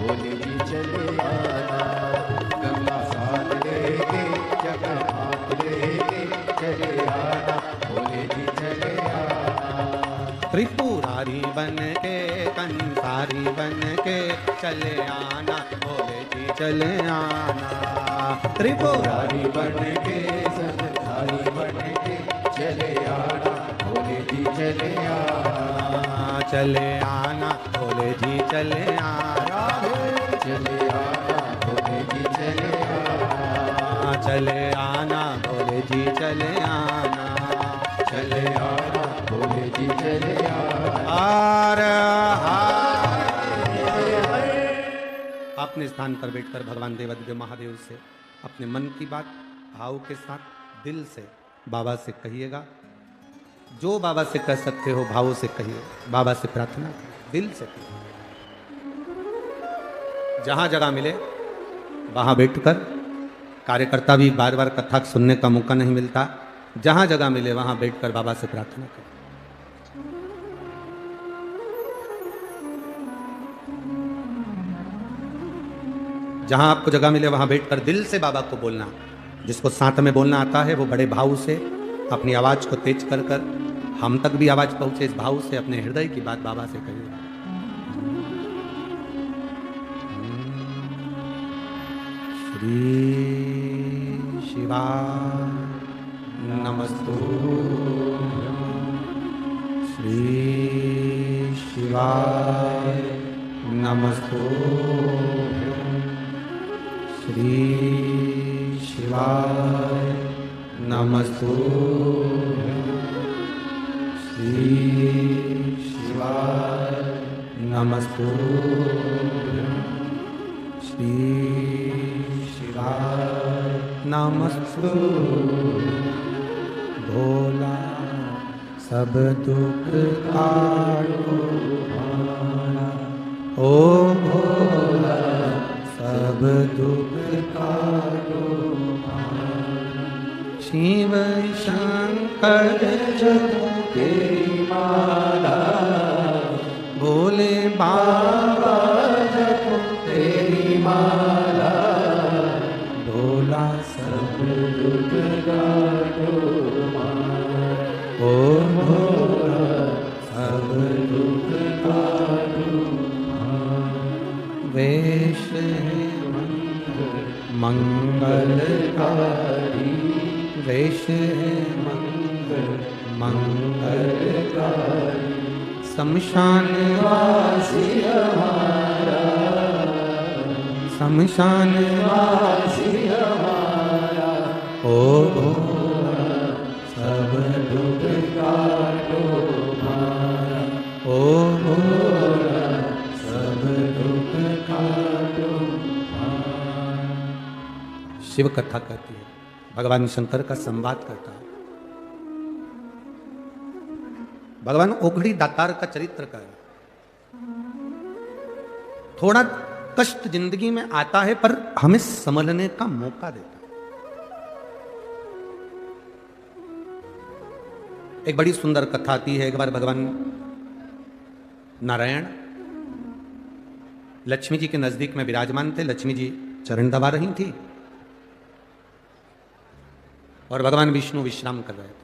भोले जी चले आना, गंगा साथ लेके जगन्नाथ लेके चले आना, भोले जी चले आना। त्रिपुरारी बन के कंसारी बन के चले आना, भोले जी चले आना। त्रिपुरारी बन के सतधारी बन के चले आना, भोले जी चले आना, चले आना, भोले जी चले आना, चले आना, भोले जी चले आना, चले आना, भोले जी चले आना, चले आना, भोले जी चले आना। अपने स्थान पर बैठकर भगवान देवादिदेव महादेव से अपने मन की बात भाव के साथ दिल से बाबा से कहिएगा। जो बाबा से कह सकते हो भावों से कहिए, बाबा से प्रार्थना दिल से कहिए। जहां जगह मिले वहां बैठकर, कार्यकर्ता भी बार बार कथा सुनने का मौका नहीं मिलता, जहां जगह मिले वहां बैठकर बाबा से प्रार्थना करें। जहां आपको जगह मिले वहां बैठकर दिल से बाबा को बोलना। जिसको साथ में बोलना आता है वो बड़े भाव से अपनी आवाज को तेज कर कर हम तक भी आवाज पहुंचे, इस भाव से अपने हृदय की बात बाबा से कहिए। श्री शिवाय नमस्तुभ्यं, श्री शिवाय नमस्तुभ्यं, श्री शिवाय नमस्तुभ्यं, श्री शिवाय नमस्तुभ्यं, श्री शिवाय नमस्तुभ्यं। भोला सब दुख काटो भाना, ओ भोला सब दुख काटो भाना। शिव शंकर जपो तेरी माला, भोले बाबा जपो तेरी माला, भोला सब दुख काटो भाना, ओ भोला सब दुख काटो भाना। वेश मंगलकारी, वेश मंगलकारी, शमशान वासी हमारा, शमशान वासी हमारा, ओ भोला सब दुख काटो भाना, ओ भोला सब दुख काटो भाना। शिव कथा कहती है, भगवान शंकर का संवाद करता है। भगवान ओघड़ी दातार का चरित्र का है। थोड़ा कष्ट जिंदगी में आता है पर हमें संभलने का मौका देता है। एक बड़ी सुंदर कथा आती है। एक बार भगवान नारायण लक्ष्मी जी के नजदीक में विराजमान थे। लक्ष्मी जी चरण दबा रही थी और भगवान विष्णु विश्राम कर रहे थे।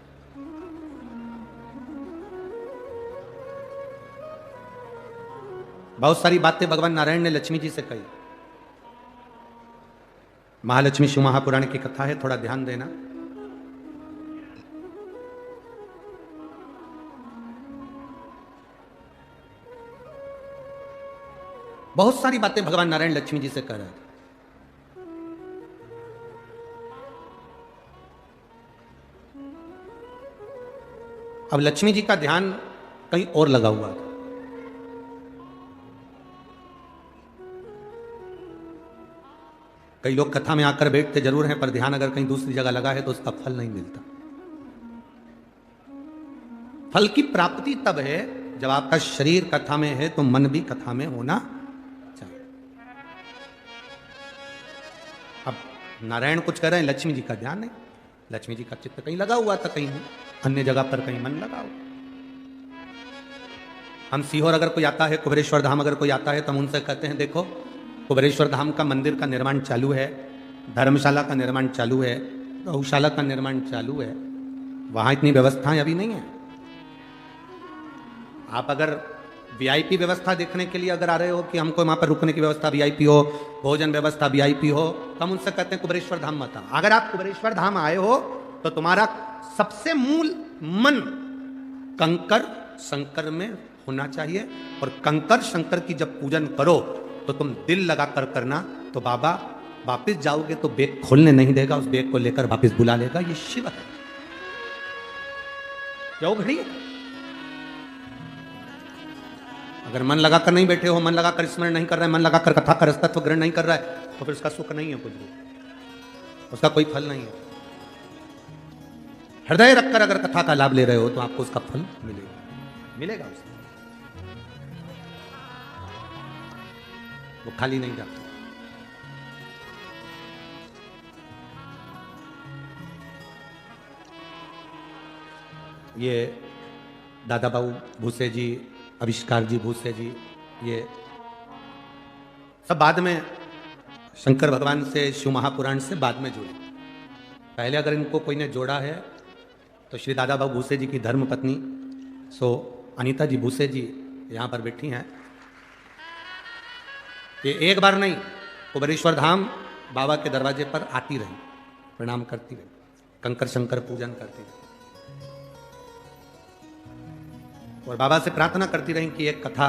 बहुत सारी बातें भगवान नारायण ने लक्ष्मी जी से कही। महालक्ष्मी शिव महापुराण की कथा है, थोड़ा ध्यान देना। बहुत सारी बातें भगवान नारायण लक्ष्मी जी से कह रहे थे। अब लक्ष्मी जी का ध्यान कहीं और लगा हुआ था। कई लोग कथा में आकर बैठते जरूर हैं पर ध्यान अगर कहीं दूसरी जगह लगा है तो उसका फल नहीं मिलता। फल की प्राप्ति तब है जब आपका शरीर कथा में है तो मन भी कथा में होना चाहिए। अब नारायण कुछ कर रहे हैं, लक्ष्मी जी का ध्यान नहीं। लक्ष्मी जी का चित्त कहीं लगा हुआ था, कहीं अन्य जगह पर कहीं मन लगा हुआ। हम सीहोर अगर कोई आता है, कुबेरेश्वर धाम अगर कोई आता है तो हम उनसे कहते हैं देखो कुबेरेश्वर धाम का मंदिर का निर्माण चालू है, धर्मशाला का निर्माण चालू है, गौशाला का निर्माण चालू है। वहां इतनी व्यवस्थाएं अभी नहीं है। आप अगर वीआईपी व्यवस्था देखने के लिए अगर आ रहे हो कि हमको वहां पर रुकने की व्यवस्था वीआईपी हो, भोजन व्यवस्था वीआईपी हो, तो हम उनसे कहते हैं कुबेरेश्वर धाम मत आओ। अगर आप कुबेरेश्वर धाम आए हो तो तुम्हारा सबसे मूल मन कंकर शंकर में होना चाहिए, और कंकर शंकर की जब पूजन करो तो तुम दिल लगाकर करना, तो बाबा वापिस जाओगे तो बैग खोलने नहीं देगा, उस बैग को लेकर वापिस बुला लेगा। ये शिव है। जाओ घड़ी। अगर मन लगाकर नहीं बैठे हो, मन लगाकर स्मरण नहीं कर रहे, मन लगाकर कथा का रसतत्व ग्रहण नहीं कर रहा है, तो फिर उसका सुख नहीं है, कुछ भी उसका कोई फल नहीं है। हृदय रखकर अगर कथा का लाभ ले रहे हो तो आपको उसका फल मिलेगा उसका। वो खाली नहीं जाता। ये दादा बाबू भूसे जी, आविष्कार जी भूसे जी, ये सब बाद में शंकर भगवान से, शिव महापुराण से बाद में जुड़े। पहले अगर इनको कोई ने जोड़ा है तो श्री दादा बाबू भूसे जी की धर्म पत्नी सो अनीता जी भूसे जी यहाँ पर बैठी हैं। ये एक बार नहीं, कुबेरेश्वर धाम बाबा के दरवाजे पर आती रही, प्रणाम करती रही, कंकर शंकर पूजन करती रही, और बाबा से प्रार्थना करती रही कि एक कथा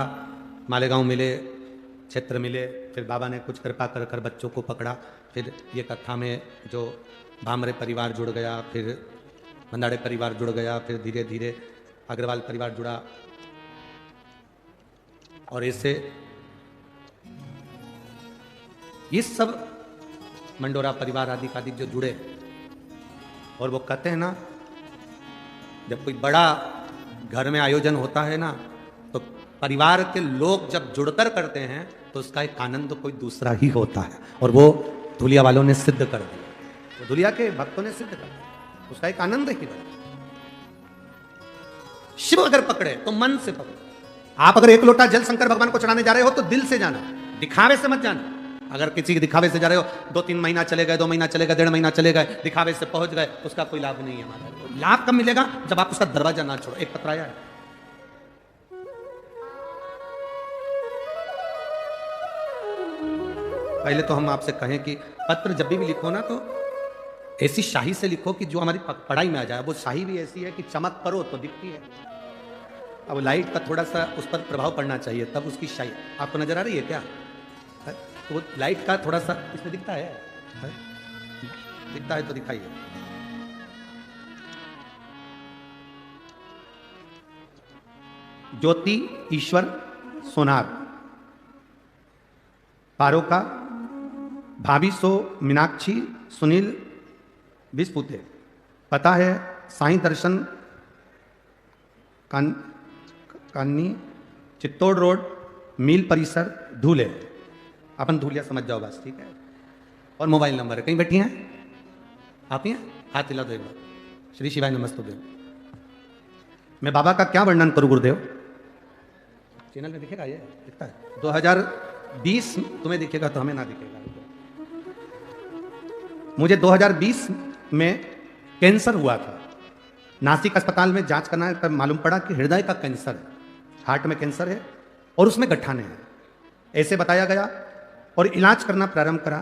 मालेगांव मिले, क्षेत्र मिले। फिर बाबा ने कुछ कृपा कर कर बच्चों को पकड़ा। फिर ये कथा में जो भामरे परिवार जुड़ गया, फिर मंदाड़े परिवार जुड़ गया, फिर धीरे धीरे अग्रवाल परिवार जुड़ा, और ऐसे ये सब मंडोरा परिवार आदि आदि जो जुड़े। और वो कहते हैं ना, जब कोई बड़ा घर में आयोजन होता है ना, तो परिवार के लोग जब जुड़कर करते हैं तो उसका एक आनंद कोई दूसरा ही होता है, और वो धुलिया वालों ने सिद्ध कर दिया, वो धुलिया के भक्तों ने सिद्ध कर दिया, उसका एक आनंद ही है। शिव अगर पकड़े तो मन से पकड़े। आप अगर एक लोटा जल शंकर भगवान को चढ़ाने जा रहे हो तो दिल से जाना, दिखावे से मत जाना। अगर किसी के दिखावे से जा रहे हो, 2-3 महीना चले गए, 2 महीना चले गए, 1.5 महीना चले गए, दिखावे से पहुंच गए, उसका कोई लाभ नहीं है। हमारा लाभ कब मिलेगा? जब आप उसका दरवाजा ना छोड़ो। एक पत्र आया है, पहले तो हम आपसे कहें कि पत्र जब भी लिखो ना तो ऐसी शाही से लिखो कि जो हमारी पढ़ाई में आ जाए। वो शाही भी ऐसी है कि चमक करो तो दिखती है। अब लाइट का थोड़ा सा उस पर प्रभाव पड़ना चाहिए, तब उसकी शाही आपको नजर आ रही है क्या? है? तो वो लाइट का थोड़ा सा इसमें दिखता है? दिखता है तो दिखाइए। ज्योति ईश्वर सोनार, पारोका भाभी सो मीनाक्षी सुनील बिस्पुते, पता है साईं दर्शन कान्नी चित्तौड़ रोड मील परिसर धूले। अपन धूलिया समझ जाओ बस, ठीक है। और मोबाइल नंबर है, कहीं बैठी हैं आप? ही हैं? हाथ हिला दो एक बार। श्री शिवाय नमस्तुभ्यं। मैं बाबा का क्या वर्णन करूं गुरुदेव? चैनल में दिखेगा, ये दिखता है। 2020 तुम्हें दिखेगा तो हमें ना दिखेगा। मुझे 2020 में कैंसर हुआ था। नासिक अस्पताल में जांच करना तब मालूम पड़ा कि हृदय का कैंसर है, हार्ट में कैंसर है और उसमें गठाने हैं, ऐसे बताया गया। और इलाज करना प्रारंभ करा।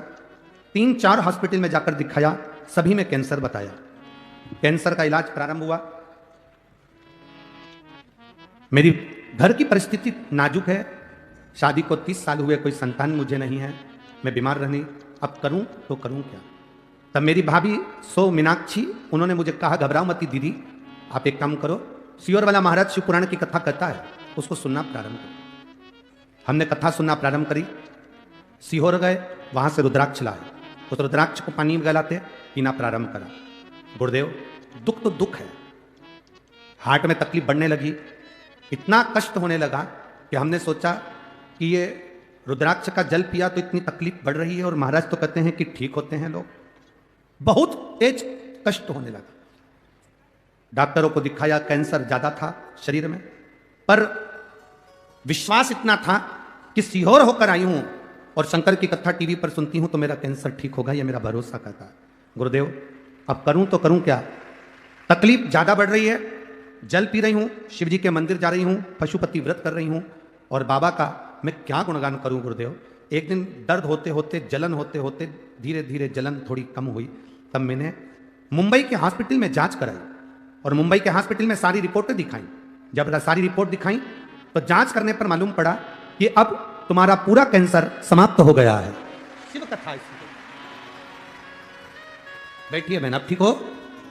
3-4 हॉस्पिटल में जाकर दिखाया, सभी में कैंसर बताया। कैंसर का इलाज प्रारंभ हुआ। मेरी घर की परिस्थिति नाजुक है, शादी को 30 साल हुए, कोई संतान मुझे नहीं है, मैं बीमार रहनी, अब करूं तो करूं क्या? तब मेरी भाभी सो मीनाक्षी, उन्होंने मुझे कहा घबराओ मती दीदी, आप एक काम करो, सियोर वाला महाराज शिव पुराण की कथा कहता है, उसको सुनना प्रारंभ करो। हमने कथा सुनना प्रारंभ करी। सीहोर गए, वहां से रुद्राक्ष लाए, उस रुद्राक्ष को पानी में गलाते पीना प्रारंभ करा। गुरुदेव दुख तो दुख है, हार्ट में तकलीफ बढ़ने लगी, इतना कष्ट होने लगा कि हमने सोचा कि ये रुद्राक्ष का जल पिया तो इतनी तकलीफ बढ़ रही है, और महाराज तो कहते हैं कि ठीक होते हैं लोग। बहुत तेज कष्ट होने लगा। डॉक्टरों को दिखाया, कैंसर ज्यादा था शरीर में, पर विश्वास इतना था कि सीहोर होकर आई हूं और शंकर की कथा टीवी पर सुनती हूं तो मेरा कैंसर ठीक होगा, यह मेरा भरोसा करता है। गुरुदेव अब करूं तो करूं क्या, तकलीफ ज्यादा बढ़ रही है, जल पी रही हूं, शिव जी के मंदिर जा रही हूं, पशुपति व्रत कर रही हूं, और बाबा का मैं क्या गुणगान करूं गुरुदेव। एक दिन दर्द होते होते, जलन होते होते धीरे धीरे जलन थोड़ी कम हुई, तब मैंने मुंबई के हॉस्पिटल में जांच कराई और मुंबई के हॉस्पिटल में सारी रिपोर्टें दिखाई। जब सारी रिपोर्ट दिखाई तो जांच करने पर मालूम पड़ा कि अब तुम्हारा पूरा कैंसर समाप्त हो गया है। शिव कथा इसी को। बैठिए बहन, अब ठीक हो,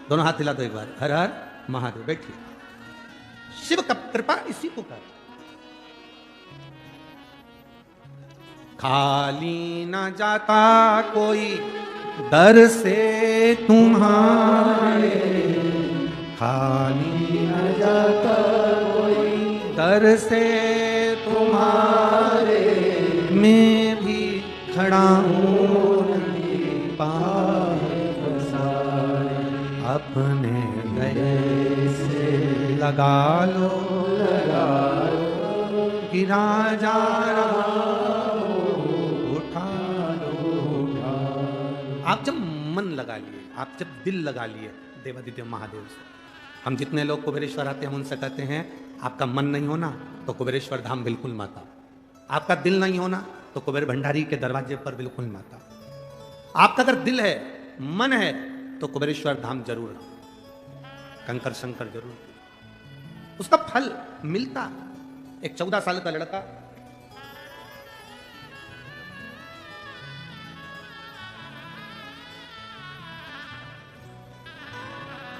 दोनों हाथ हिला दो एक बार, हर हर महादेव। बैठिए, शिव का कृपा इसी को कर। खाली न जाता कोई दर से तुम्हारे, खाली न जाता कोई दर से तुम्हारे, मैं भी खड़ा हूँ अपने गले से लगा लो, गिरा जा रहा उठा लो। आप जब मन लगा लिए, आप जब दिल लगा लिए देवादिदेव महादेव से, हम जितने लोग कुबेरेश्वर आते हैं हम उनसे कहते हैं आपका मन नहीं होना तो कुबेरेश्वर धाम बिल्कुल माता, आपका दिल नहीं होना तो कुबेर भंडारी के दरवाजे पर बिल्कुल माता, आपका अगर दिल है मन है तो कुबेरेश्वर धाम जरूर, कंकर शंकर जरूर, उसका फल मिलता। एक 14 साल का लड़का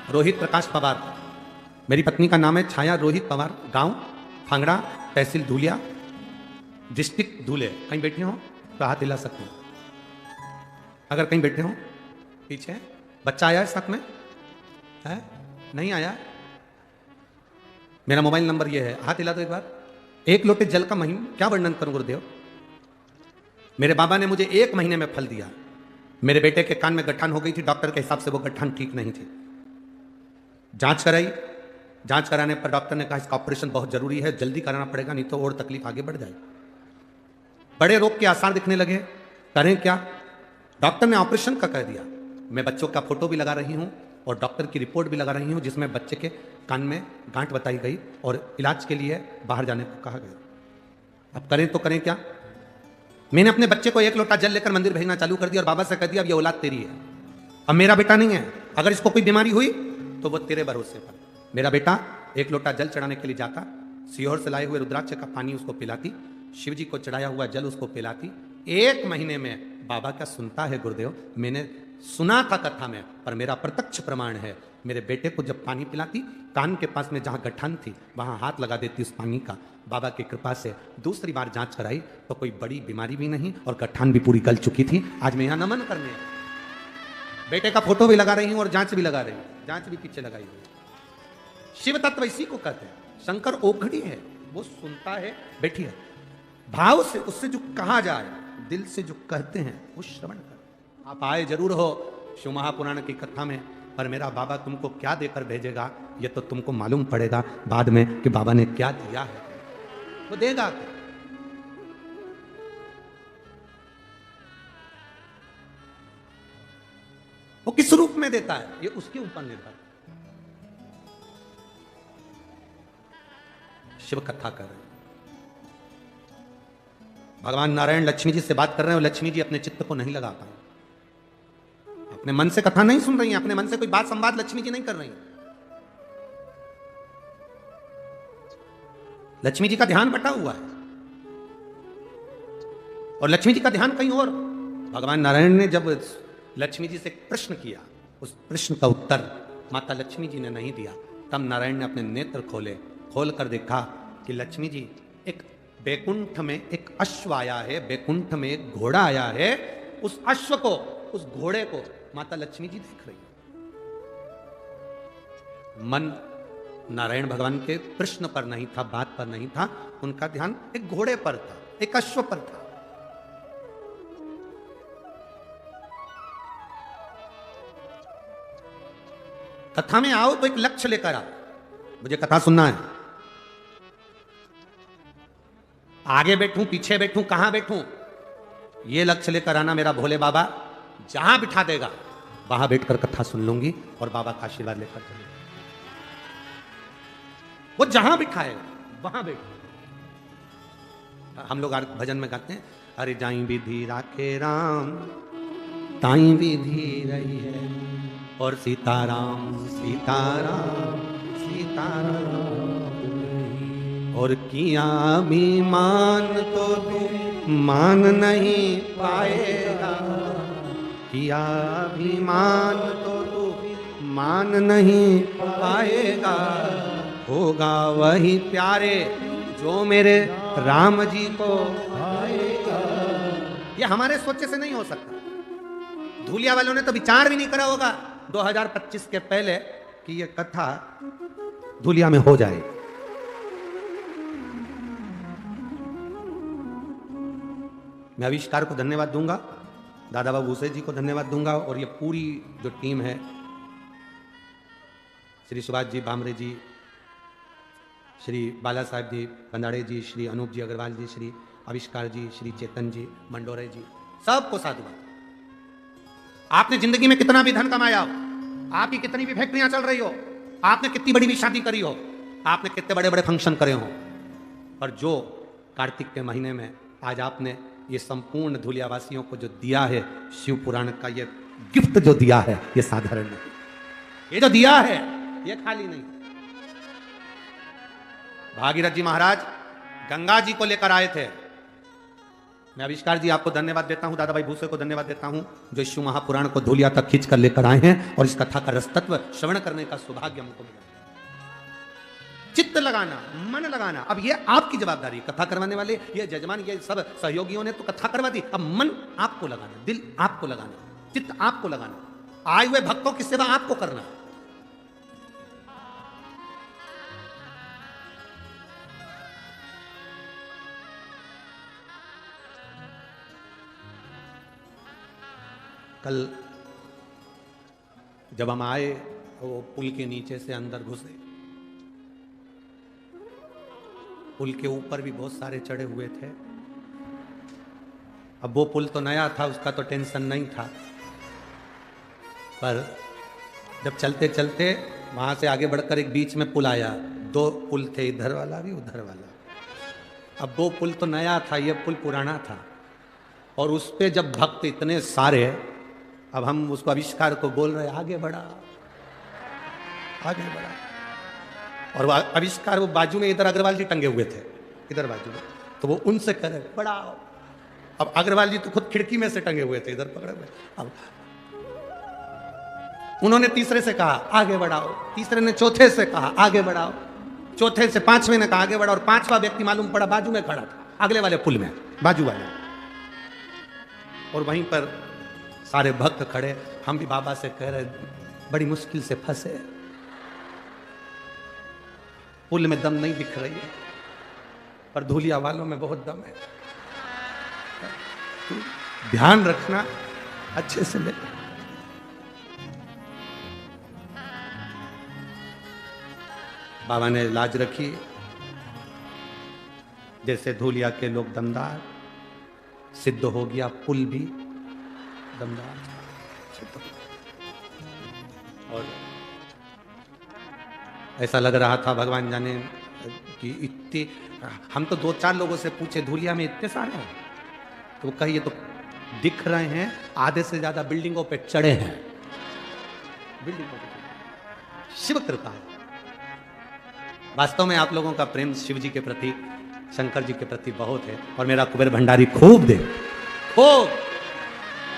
रोहित प्रकाश पवार, मेरी पत्नी का नाम है छाया रोहित पवार, गांव फांगड़ा, तहसील धूलिया, डिस्ट्रिक्ट धूले। कहीं बैठे हो तो हाथ हिला सकते हो, अगर कहीं बैठे हो। पीछे बच्चा आया है साथ में है, नहीं आया? मेरा मोबाइल नंबर ये है, हाथ हिला दो एक बार। एक लोटे जल का महिमा क्या वर्णन करूं गुरुदेव। मेरे बाबा ने मुझे 1 महीने में फल दिया। मेरे बेटे के कान में गठान हो गई थी, डॉक्टर के हिसाब से वो गठान ठीक नहीं थी, जांच कराई, जांच कराने पर डॉक्टर ने कहा इसका ऑपरेशन बहुत जरूरी है, जल्दी कराना पड़ेगा नहीं तो और तकलीफ आगे बढ़ जाएगी। बड़े रोग के आसार दिखने लगे, करें क्या? डॉक्टर ने ऑपरेशन का कह दिया। मैं बच्चों का फोटो भी लगा रही हूं और डॉक्टर की रिपोर्ट भी लगा रही हूं जिसमें बच्चे के कान में गांठ बताई गई और इलाज के लिए बाहर जाने को कहा गया। अब करें तो करें क्या? मैंने अपने बच्चे को 1 लोटा जल लेकर मंदिर भेजना चालू कर दिया और बाबा से कह दिया अब ये औलाद तेरी है, अब मेरा बेटा नहीं है, अगर इसको कोई बीमारी हुई तो वो तेरे भरोसे पर। मेरा बेटा 1 लोटा जल चढ़ाने के लिए जाता, सीहोर से लाए हुए रुद्राक्ष का पानी उसको पिलाती, शिव जी को चढ़ाया हुआ जल उसको पिलाती। 1 महीने में बाबा क्या सुनता है गुरुदेव, मैंने सुना था कथा में पर मेरा प्रत्यक्ष प्रमाण है। मेरे बेटे को जब पानी पिलाती, कान के पास में जहां गठान थी वहां हाथ लगा देती उस पानी का। बाबा की कृपा से दूसरी बार जांच कराई तो कोई बड़ी बीमारी भी नहीं और गठान भी पूरी गल चुकी थी। आज मैं यहां नमन करने, बेटे का फोटो भी लगा रही हूं और जांच भी लगा रही हूं, जांच भी पीछे लगाई हुई। शिव तत्व इसी को कहते हैं। शंकर ओखड़ी है, वो सुनता है। बैठिए, भाव से उससे जो कहा जाए, दिल से जो कहते हैं वो श्रवण कर। आप आए जरूर हो शिव महापुराण की कथा में, पर मेरा बाबा तुमको क्या देकर भेजेगा ये तो तुमको मालूम पड़ेगा बाद में कि बाबा ने क्या दिया है, वो देगा। वो किस रूप में देता है ये उसके ऊपर निर्भर। शिव कथा कर रहे हैं, भगवान नारायण लक्ष्मी जी से बात कर रहे हैं और लक्ष्मी जी अपने चित्त को नहीं लगा पाए, अपने मन से कथा नहीं सुन रही हैं, अपने मन से कोई बात संवाद लक्ष्मी जी नहीं कर रही हैं। लक्ष्मी जी का ध्यान बटा हुआ है और लक्ष्मी जी का ध्यान कहीं और। भगवान नारायण ने जब लक्ष्मी जी से एक प्रश्न किया, उस प्रश्न का उत्तर माता लक्ष्मी जी ने नहीं दिया, तब नारायण ने अपने नेत्र खोले, खोल कर देखा कि लक्ष्मी जी एक बैकुंठ में एक अश्व आया है, बैकुंठ में एक घोड़ा आया है, उस अश्व को, उस घोड़े को माता लक्ष्मी जी देख रही। मन नारायण भगवान के प्रश्न पर नहीं था, बात पर नहीं था, उनका ध्यान एक घोड़े पर था, एक अश्व पर था। कथा में आओ तो एक लक्ष्य लेकर आओ, मुझे कथा सुनना है। आगे बैठूं पीछे बैठूं कहां बैठूं ये लक्ष्य लेकर आना मेरा भोले बाबा, जहां बिठा देगा वहां बैठकर कथा सुन लूंगी और बाबा का आशीर्वाद लेकर चलूंगी। वो जहां बिठाएगा वहां बैठ। हम लोग भजन में गाते हैं, अरे जाई विधि राखे राम ताई विधि रही है, और सीताराम सीताराम सीताराम, और किया भी मान तो तू मान नहीं पाएगा, किया भी मान तो तू मान नहीं पाएगा, होगा वही प्यारे जो मेरे राम जी को आएगा। ये हमारे सोचे से नहीं हो सकता। धूलिया वालों ने तो विचार भी नहीं करा होगा 2025 के पहले कि ये कथा धूलिया में हो जाए। मैं आविष्कार को धन्यवाद दूंगा, दादा बाबू भूसे जी को धन्यवाद दूंगा, और ये पूरी जो टीम है, श्री सुभाष जी भामरे जी, श्री बाला साहब जी बंदाड़े जी, श्री अनूप जी अग्रवाल जी, श्री आविष्कार जी, श्री चेतन जी मंडोरे जी, सबको साधुवाद। आपने जिंदगी में कितना भी धन कमाया हो, आपकी कितनी भी फैक्ट्रियां चल रही हो, आपने कितनी बड़ी भी शादी करी हो, आपने कितने बड़े बड़े फंक्शन करे हो, पर जो कार्तिक के महीने में आज आपने ये संपूर्ण धूलिया वासियों को जो दिया है, शिव पुराण का ये गिफ्ट जो दिया है, ये साधारण नहीं। ये जो दिया है ये खाली नहीं। भागीरथ जी महाराज गंगा जी को लेकर आए थे। मैं आविष्कार जी आपको धन्यवाद देता हूं, दादा भाई भूसे को धन्यवाद देता हूं, जो शिव महापुराण को धूलिया तक खींच कर लेकर आए हैं और इस कथा का रसतत्व श्रवण करने का सौभाग्य हमको मिला। चित्त लगाना, मन लगाना, अब ये आपकी जवाबदारी। कथा करवाने वाले ये जजमान, ये सब सहयोगियों ने तो कथा करवा दी, अब मन आपको लगाना, दिल आपको लगाना, चित्त आपको लगाना, आए हुए भक्तों की सेवा आपको करना। कल जब हम आए वो पुल के नीचे से अंदर घुसे, पुल के ऊपर भी बहुत सारे चढ़े हुए थे। अब वो पुल तो नया था, उसका तो टेंशन नहीं था, पर जब चलते चलते वहां से आगे बढ़कर एक बीच में पुल आया, दो पुल थे, इधर वाला भी उधर वाला। अब वो पुल तो नया था, ये पुल पुराना था, और उस पे जब भक्त इतने सारे, अब हम उसको आविष्कार को बोल रहे आगे बढ़ा आगे बढ़ा, और वो आविष्कार वो बाजू में इधर अग्रवाल जी टंगे हुए थे, इधर बाजू में, तो वो उनसे कह रहे बढ़ाओ। अब अग्रवाल जी तो खुद खिड़की में से टंगे हुए थे, इधर पकड़े हुए। अब उन्होंने तीसरे से कहा आगे बढ़ाओ, तीसरे ने चौथे से कहा आगे बढ़ाओ, चौथे से पांचवें ने कहा आगे बढ़ाओ, और पांचवा व्यक्ति मालूम पड़ा बाजू में खड़ा था, अगले वाले पुल में, बाजू वाले। और वहीं पर सारे भक्त खड़े, हम भी बाबा से कह रहे बड़ी मुश्किल से फंसे, पुल में दम नहीं दिख रही है, पर धूलिया वालों में बहुत दम है। ध्यान रखना अच्छे से ले। बाबा ने लाज रखी, जैसे धूलिया के लोग दमदार, सिद्ध हो गया पुल भी दमदार सिद्ध हो गया। और ऐसा लग रहा था भगवान जाने कि इतने, हम तो दो चार लोगों से पूछे धूलिया में इतने सारे हैं, तो कहिए तो दिख रहे हैं, आधे से ज्यादा बिल्डिंगों पे चढ़े हैं, बिल्डिंगों पे। शिव कृपा है। वास्तव में आप लोगों का प्रेम शिव जी के प्रति, शंकर जी के प्रति बहुत है, और मेरा कुबेर भंडारी खूब दे, खूब।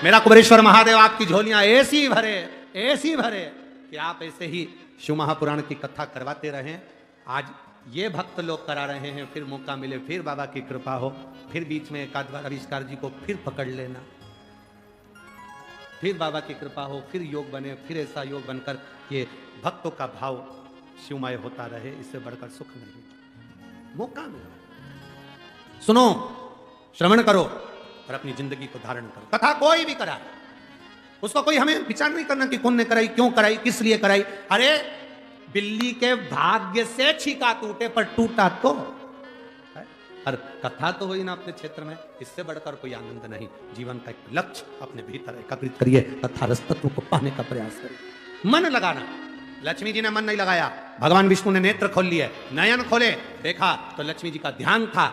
मेरा कुबेरेश्वर महादेव आपकी झोलियां ऐसी भरे कि आप ऐसे ही शिव महापुराण की कथा करवाते रहें। आज ये भक्त लोग करा रहे हैं, फिर मौका मिले, फिर बाबा की कृपा हो, फिर बीच में एक आध बार आविष्कार जी को फिर पकड़ लेना, फिर बाबा की कृपा हो, फिर योग बने, फिर ऐसा योग बनकर ये भक्तों का भाव शिवमय होता रहे, इससे बढ़कर सुख नहीं। मौका मिला, सुनो, श्रवण करो और अपनी जिंदगी को धारण करो। कथा कोई भी करा, उसको कोई हमें विचार नहीं करना कि कौन ने कराई, क्यों कराई, किस लिए कराई। अरे बिल्ली के भाग्य से छीका टूटे, पर टूटा तो और कथा तो हुई ना अपने क्षेत्र में, इससे बढ़कर कोई आनंद नहीं। जीवन का एक लक्ष्य अपने भीतर एकत्रित करिए तथा रस तत्व को पाने का प्रयास करिए। मन लगाना, लक्ष्मी जी ने मन नहीं लगाया, भगवान विष्णु ने नेत्र खोल लिए, नयन खोले, देखा तो लक्ष्मी जी का ध्यान था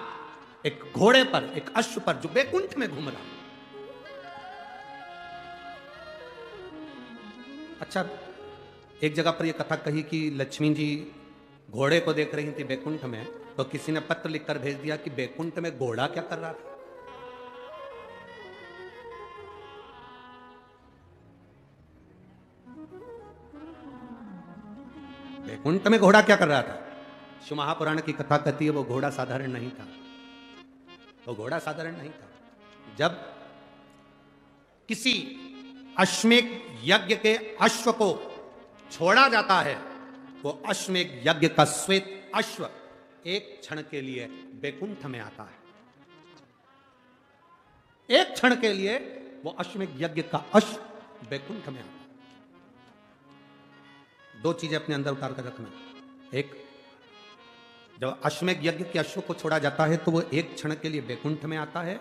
एक घोड़े पर, एक अश्व पर जो बैकुंठ में घूम रहा। अच्छा, एक जगह पर यह कथा कही कि लक्ष्मी जी घोड़े को देख रही थी बैकुंठ में, तो किसी ने पत्र लिखकर भेज दिया कि बैकुंठ में घोड़ा क्या कर रहा था। बैकुंठ में घोड़ा क्या कर रहा था। शिव महापुराण की कथा कहती है वो घोड़ा साधारण नहीं था, वो घोड़ा साधारण नहीं था। जब किसी अश्वमेध यज्ञ के अश्व को छोड़ा जाता है, वो अश्वमेध यज्ञ का श्वेत अश्व एक क्षण के लिए बैकुंठ में आता है। एक क्षण के लिए वो अश्वमेध यज्ञ का अश्व बैकुंठ में आता है। दो चीजें अपने अंदर उतार कर रखना। एक, जब अश्वमेध यज्ञ के अश्व को छोड़ा जाता है तो वो एक क्षण के लिए बैकुंठ में आता है।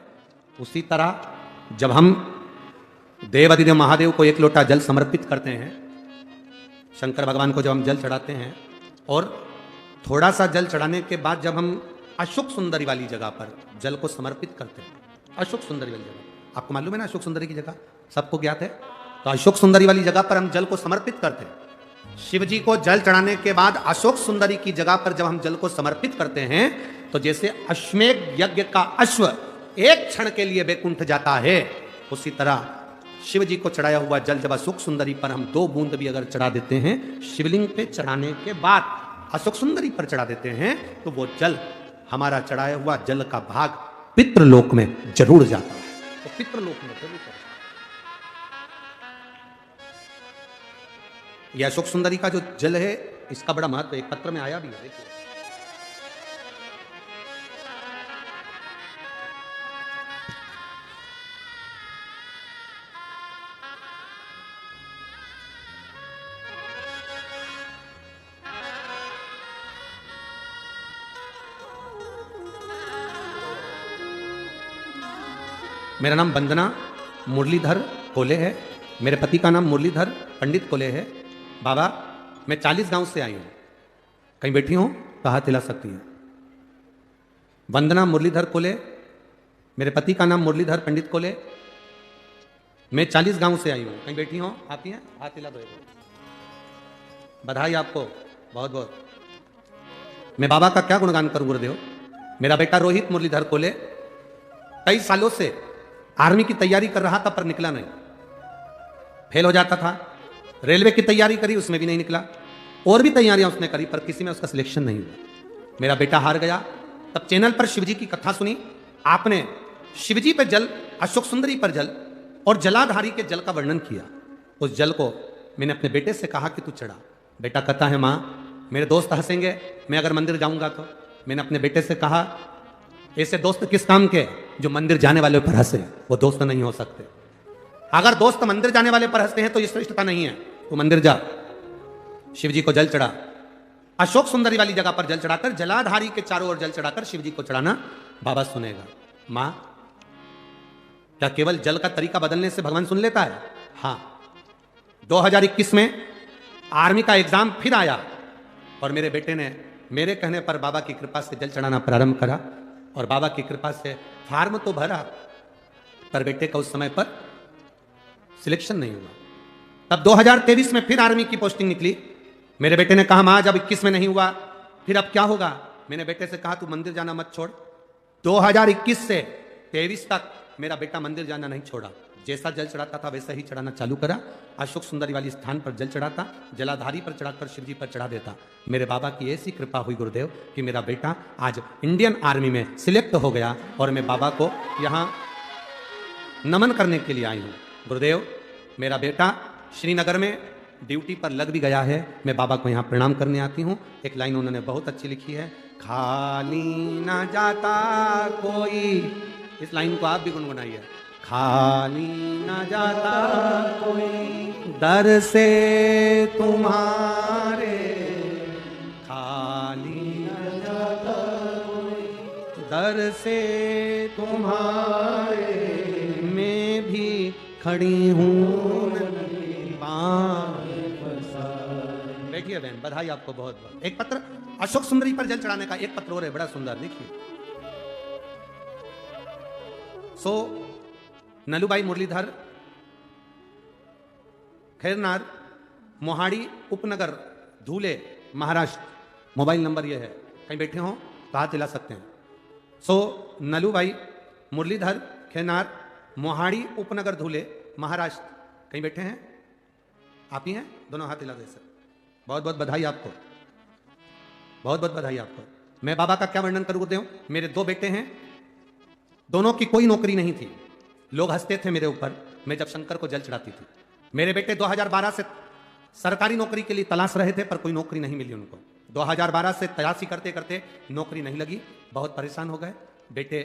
उसी तरह जब हम देवादिदेव महादेव को एक लोटा जल समर्पित करते हैं, शंकर भगवान को जब हम जल चढ़ाते हैं, और थोड़ा सा जल चढ़ाने के बाद जब हम अशोक सुंदरी वाली जगह पर जल को समर्पित करते हैं, अशोक सुंदरी वाली जगह आपको मालूम है ना, अशोक सुंदरी की जगह सबको ज्ञात है। तो अशोक सुंदरी वाली जगह पर हम जल को समर्पित करते हैं। शिव जी को जल चढ़ाने के बाद अशोक सुंदरी की जगह पर जब हम जल को समर्पित करते हैं, तो जैसे अश्वमेध यज्ञ का अश्व एक क्षण के लिए बैकुंठ जाता है, उसी तरह शिव जी को चढ़ाया हुआ जल जब अशोक सुंदरी पर हम 2 बूंद भी अगर चढ़ा देते हैं, शिवलिंग पे चढ़ाने के बाद अशोक सुंदरी पर चढ़ा देते हैं, तो वो जल, हमारा चढ़ाया हुआ जल का भाग पितृलोक में जरूर जाता है। तो पितृलोक में जरूर जाता है। यह अशोक सुंदरी का जो जल है, इसका बड़ा महत्व एक पत्र में आया भी है, देखिए। मेरा नाम वंदना मुरलीधर कोले है। मेरे पति का नाम मुरलीधर पंडित कोले है। बाबा, मैं 40 गांव से आई हूं। कहीं बैठी हूं तो हाथ हिला सकती है। वंदना मुरलीधर कोले, मेरे पति का नाम मुरलीधर पंडित कोले। मैं 40 गांव से आई हूं। कहीं बैठी हूं, आती हैं, हाथ हिला दो। बधाई आपको बहुत बहुत। मैं बाबा का क्या गुणगान करूं गुरुदेव। मेरा बेटा रोहित मुरलीधर कोले कई सालों से आर्मी की तैयारी कर रहा था, पर निकला नहीं, फेल हो जाता था। रेलवे की तैयारी करी, उसमें भी नहीं निकला। और भी तैयारियां उसने करी, पर किसी में उसका सिलेक्शन नहीं हुआ। मेरा बेटा हार गया। तब चैनल पर शिवजी की कथा सुनी। आपने शिवजी पर जल, अशोक सुंदरी पर जल और जलाधारी के जल का वर्णन किया। उस जल को मैंने अपने बेटे से कहा कि तू चढ़ा। बेटा कहता है, माँ मेरे दोस्त हंसेंगे मैं अगर मंदिर जाऊंगा तो। मैंने अपने बेटे से कहा, ऐसे दोस्त किस काम के जो मंदिर जाने वाले पर हंसे, वो दोस्त नहीं हो सकते। अगर दोस्त मंदिर जाने वाले पर हंसते हैं तो ये श्रेष्ठता नहीं है। तू मंदिर जा। शिव जी को जल चढ़ा, अशोक सुंदरी वाली जगह पर जल चढ़ाकर, जलाधारी के चारों ओर जल चढ़ाकर शिव जी को चढ़ाना। बाबा सुनेगा। मां, क्या केवल जल का तरीका बदलने से भगवान सुन लेता है? हाँ। 2021 में आर्मी का एग्जाम फिर आया और मेरे बेटे ने मेरे कहने पर बाबा की कृपा से जल चढ़ाना प्रारंभ करा। और बाबा की कृपा से फार्म तो भरा, पर बेटे का उस समय पर सिलेक्शन नहीं हुआ। तब 2023 में फिर आर्मी की पोस्टिंग निकली। मेरे बेटे ने कहा, मां जब 21 में नहीं हुआ फिर अब क्या होगा? मैंने बेटे से कहा, तू मंदिर जाना मत छोड़। 2021 से 23 तक मेरा बेटा मंदिर जाना नहीं छोड़ा। जैसा जल चढ़ाता था वैसा ही चढ़ाना चालू करा। अशोक सुंदरी वाली स्थान पर जल चढ़ाता, जलाधारी पर चढ़ाकर शिवजी पर चढ़ा देता। मेरे बाबा की ऐसी कृपा हुई गुरुदेव कि मेरा बेटा आज इंडियन आर्मी में सिलेक्ट हो गया और मैं बाबा को यहाँ नमन करने के लिए आई हूँ। गुरुदेव, मेरा बेटा श्रीनगर में ड्यूटी पर लग भी गया है। मैं बाबा को यहाँ प्रणाम करने आती हूँ। एक लाइन उन्होंने बहुत अच्छी लिखी है, खाली ना जाता कोई। इस लाइन को आप भी गुनगुनाइए। खाली ना जाता कोई दर से तुम्हारे, खाली ना जाता कोई दर घर से तुम्हारे मैं भी खड़ी हूँ। देखिए बहन, बधाई आपको बहुत बहुत। एक पत्र अशोक सुंदरी पर जल चढ़ाने का, एक पत्र और है बड़ा सुंदर, देखिए। सो नलूबाई मुरलीधर, खैरनार, मोहाड़ी उपनगर, धूले, महाराष्ट्र। मोबाइल नंबर ये है, कहीं बैठे हो तो हाथ हिला सकते हैं। सो नलूबाई मुरलीधर, खैरनार, मोहाड़ी उपनगर, धूले, महाराष्ट्र। कहीं बैठे हैं? आप ही हैं? दोनों हाथ हिला दे सर। बहुत बहुत बधाई आपको, बहुत बहुत बधाई आपको। मैं बाबा का क्या वर्णन करूँ देव? मेरे दो बेटे हैं, दोनों की कोई नौकरी नहीं थी। लोग हंसते थे मेरे ऊपर, मैं जब शंकर को जल चढ़ाती थी। मेरे बेटे 2012 से सरकारी नौकरी के लिए तलाश रहे थे, पर कोई नौकरी नहीं मिली उनको। 2012 से तलाशी करते करते नौकरी नहीं लगी, बहुत परेशान हो गए। बेटे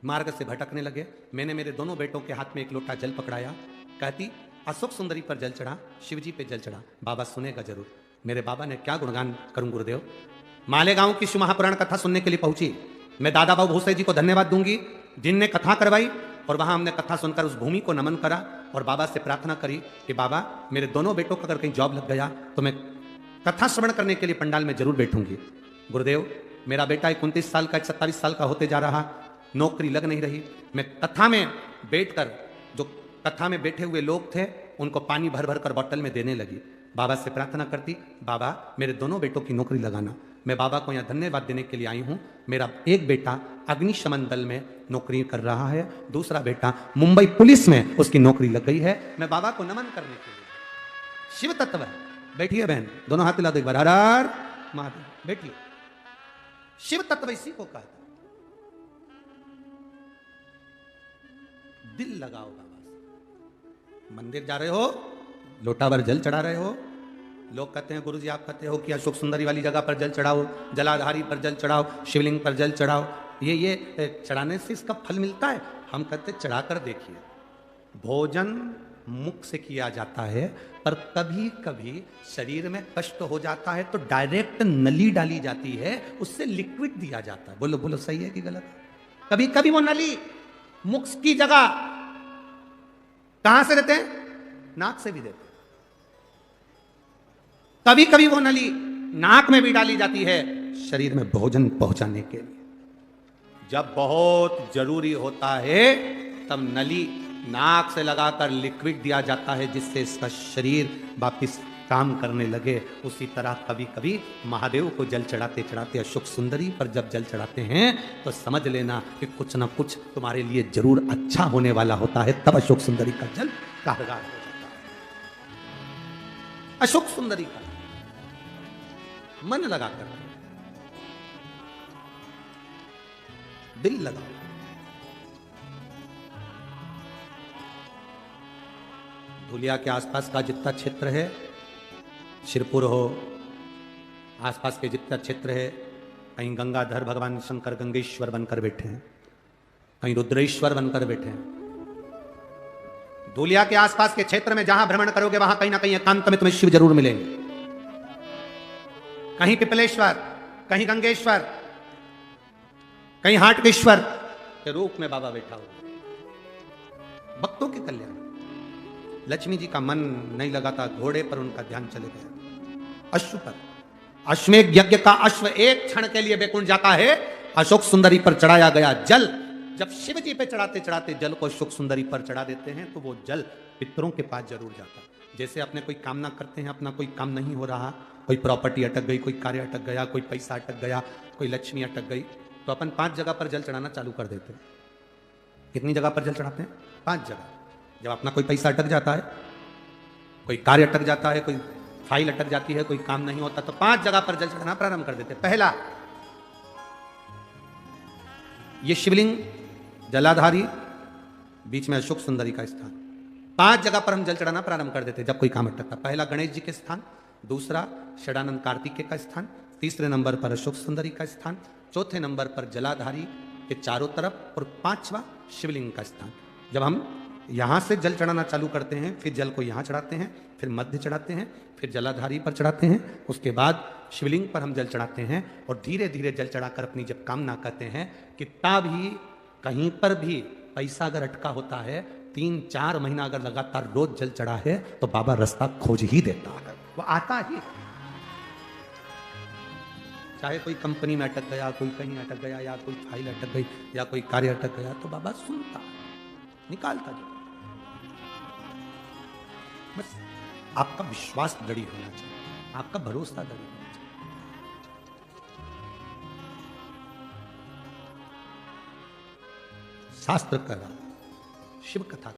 मार्ग से भटकने लगे। मैंने मेरे दोनों बेटों के हाथ में एक लोटा जल पकड़ाया, कहती अशोक सुंदरी पर जल चढ़ा, शिव जी पे जल चढ़ा, बाबा सुनेगा जरूर। मेरे बाबा ने क्या गुणगान करूं गुरुदेव। मालेगांव की शिव महापुराण कथा सुनने के लिए पहुंची। मैं दादा बाबू भूसे जी को धन्यवाद दूंगी जिनने कथा करवाई, और वहां हमने कथा सुनकर उस भूमि को नमन करा और बाबा से प्रार्थना करी कि बाबा मेरे दोनों बेटों का अगर कहीं जॉब लग गया तो मैं कथा श्रवण करने के लिए पंडाल में जरूर बैठूंगी। गुरुदेव मेरा बेटा 29 साल का 27 साल का होते जा रहा, नौकरी लग नहीं रही। मैं कथा में बैठकर, जो कथा में बैठे हुए लोग थे उनको पानी भर भर कर बोतल में देने लगी। बाबा से प्रार्थना करती, बाबा मेरे दोनों बेटों की नौकरी लगाना। मैं बाबा को यहाँ धन्यवाद देने के लिए आई हूँ। मेरा एक बेटा अग्निशमन दल में नौकरी कर रहा है, दूसरा बेटा मुंबई पुलिस में उसकी नौकरी लग गई है। मैं बाबा को नमन करने के लिए। शिव तत्व है। बैठिए बहन, दोनों हाथ हिला दो एक बार, हर हर महादेव। बैठिए। शिव तत्व इसी को कहता है। दिल लगाओ बाबा से। मंदिर जा रहे हो, लोटा भर जल चढ़ा रहे हो, लोग कहते हैं गुरुजी आप कहते हो कि अशोक सुंदरी वाली जगह पर जल चढ़ाओ, जलाधारी पर जल चढ़ाओ, शिवलिंग पर जल चढ़ाओ, ये चढ़ाने से इसका फल मिलता है। हम कहते चढ़ा कर देखिए। भोजन मुख से किया जाता है, पर कभी कभी शरीर में कष्ट हो जाता है तो डायरेक्ट नली डाली जाती है, उससे लिक्विड दिया जाता है। बोलो बोलो सही है कि गलत? कभी कभी वो नली मुख की जगह कहां से देते हैं? नाक से भी देते हैं। कभी कभी वो नली नाक में भी डाली जाती है शरीर में भोजन पहुंचाने के लिए। जब बहुत जरूरी होता है तब नली नाक से लगाकर लिक्विड दिया जाता है, जिससे इसका शरीर वापिस काम करने लगे। उसी तरह कभी कभी महादेव को जल चढ़ाते चढ़ाते अशोक सुंदरी पर जब जल चढ़ाते हैं तो समझ लेना कि कुछ ना कुछ तुम्हारे लिए जरूर अच्छा होने वाला होता है। तब अशोक सुंदरी का जल कारगर हो जाता है। अशोक सुंदरी का मन लगाकर, दिल लगाओ। धुलिया के आसपास का जितना क्षेत्र है, शिरपुर हो, आसपास के जितना क्षेत्र है, कहीं गंगाधर भगवान शंकर गंगेश्वर बनकर बैठे हैं, कहीं रुद्रेश्वर बनकर बैठे हैं। धुलिया के आसपास के क्षेत्र में जहां भ्रमण करोगे वहां कहीं ना कहीं एकांत में तुम्हें शिव जरूर मिलेंगे। कहीं पिपलेश्वर, कहीं गंगेश्वर, कहीं हाटकेश्वर के रूप में बाबा बैठा हुआ। भक्तों के कल्याण। लक्ष्मी जी का मन नहीं लगा था, घोड़े पर उनका ध्यान चले गया। अश्व पर, अश्वमेध यज्ञ का अश्व एक क्षण के लिए बैकुंठ जाता है। अशोक सुंदरी पर चढ़ाया गया जल, जब शिव जी पे चढ़ाते चढ़ाते जल को अशोक सुंदरी पर चढ़ा देते हैं तो वो जल पितरों के पास जरूर जाता है। जैसे अपने कोई कामना करते हैं, अपना कोई काम नहीं हो रहा, कोई प्रॉपर्टी अटक गई, कोई कार्य अटक गया, कोई पैसा अटक गया, कोई लक्ष्मी अटक गई, तो अपन 5 जगह पर जल चढ़ाना चालू कर देते हैं। कितनी जगह पर जल चढ़ाते हैं? 5 जगह। जब अपना कोई पैसा अटक जाता है, कोई कार्य अटक जाता है, कोई फाइल अटक जाती है, कोई काम नहीं होता, तो 5 जगह पर जल चढ़ाना प्रारंभ कर देते हैं। पहला, ये शिवलिंग जलाधारी, बीच में अशोक सुंदरी का स्थान। 5 जगह पर हम जल चढ़ाना प्रारंभ कर देते जब कोई काम अटकता। पहला गणेश जी के स्थान, दूसरा षडानंद कार्तिकेय का स्थान, तीसरे नंबर पर अशोक सुंदरी का स्थान, चौथे नंबर पर जलाधारी के चारों तरफ, और 5वां शिवलिंग का स्थान। जब हम यहां से जल चढ़ाना चालू करते हैं, फिर जल को यहां चढ़ाते हैं, फिर मध्य चढ़ाते हैं, फिर जलाधारी पर चढ़ाते हैं, उसके बाद शिवलिंग पर हम जल चढ़ाते हैं और धीरे धीरे जल चढ़ाकर अपनी जब कामना करते हैं, कितना भी कहीं पर भी पैसा अगर अटका होता है, 3-4 महीना अगर लगातार रोज जल चढ़ा है तो बाबा रास्ता खोज ही देता है, वो आता ही। चाहे कोई कंपनी में अटक गया, कोई कहीं अटक गया, या कोई फाइल अटक गई, या कोई कार्य अटक गया, तो बाबा सुनता, निकालता जाता। बस आपका विश्वास दृढ़ होना चाहिए, आपका भरोसा दृढ़ होना चाहिए। शास्त्र कह रहा, शिव कथा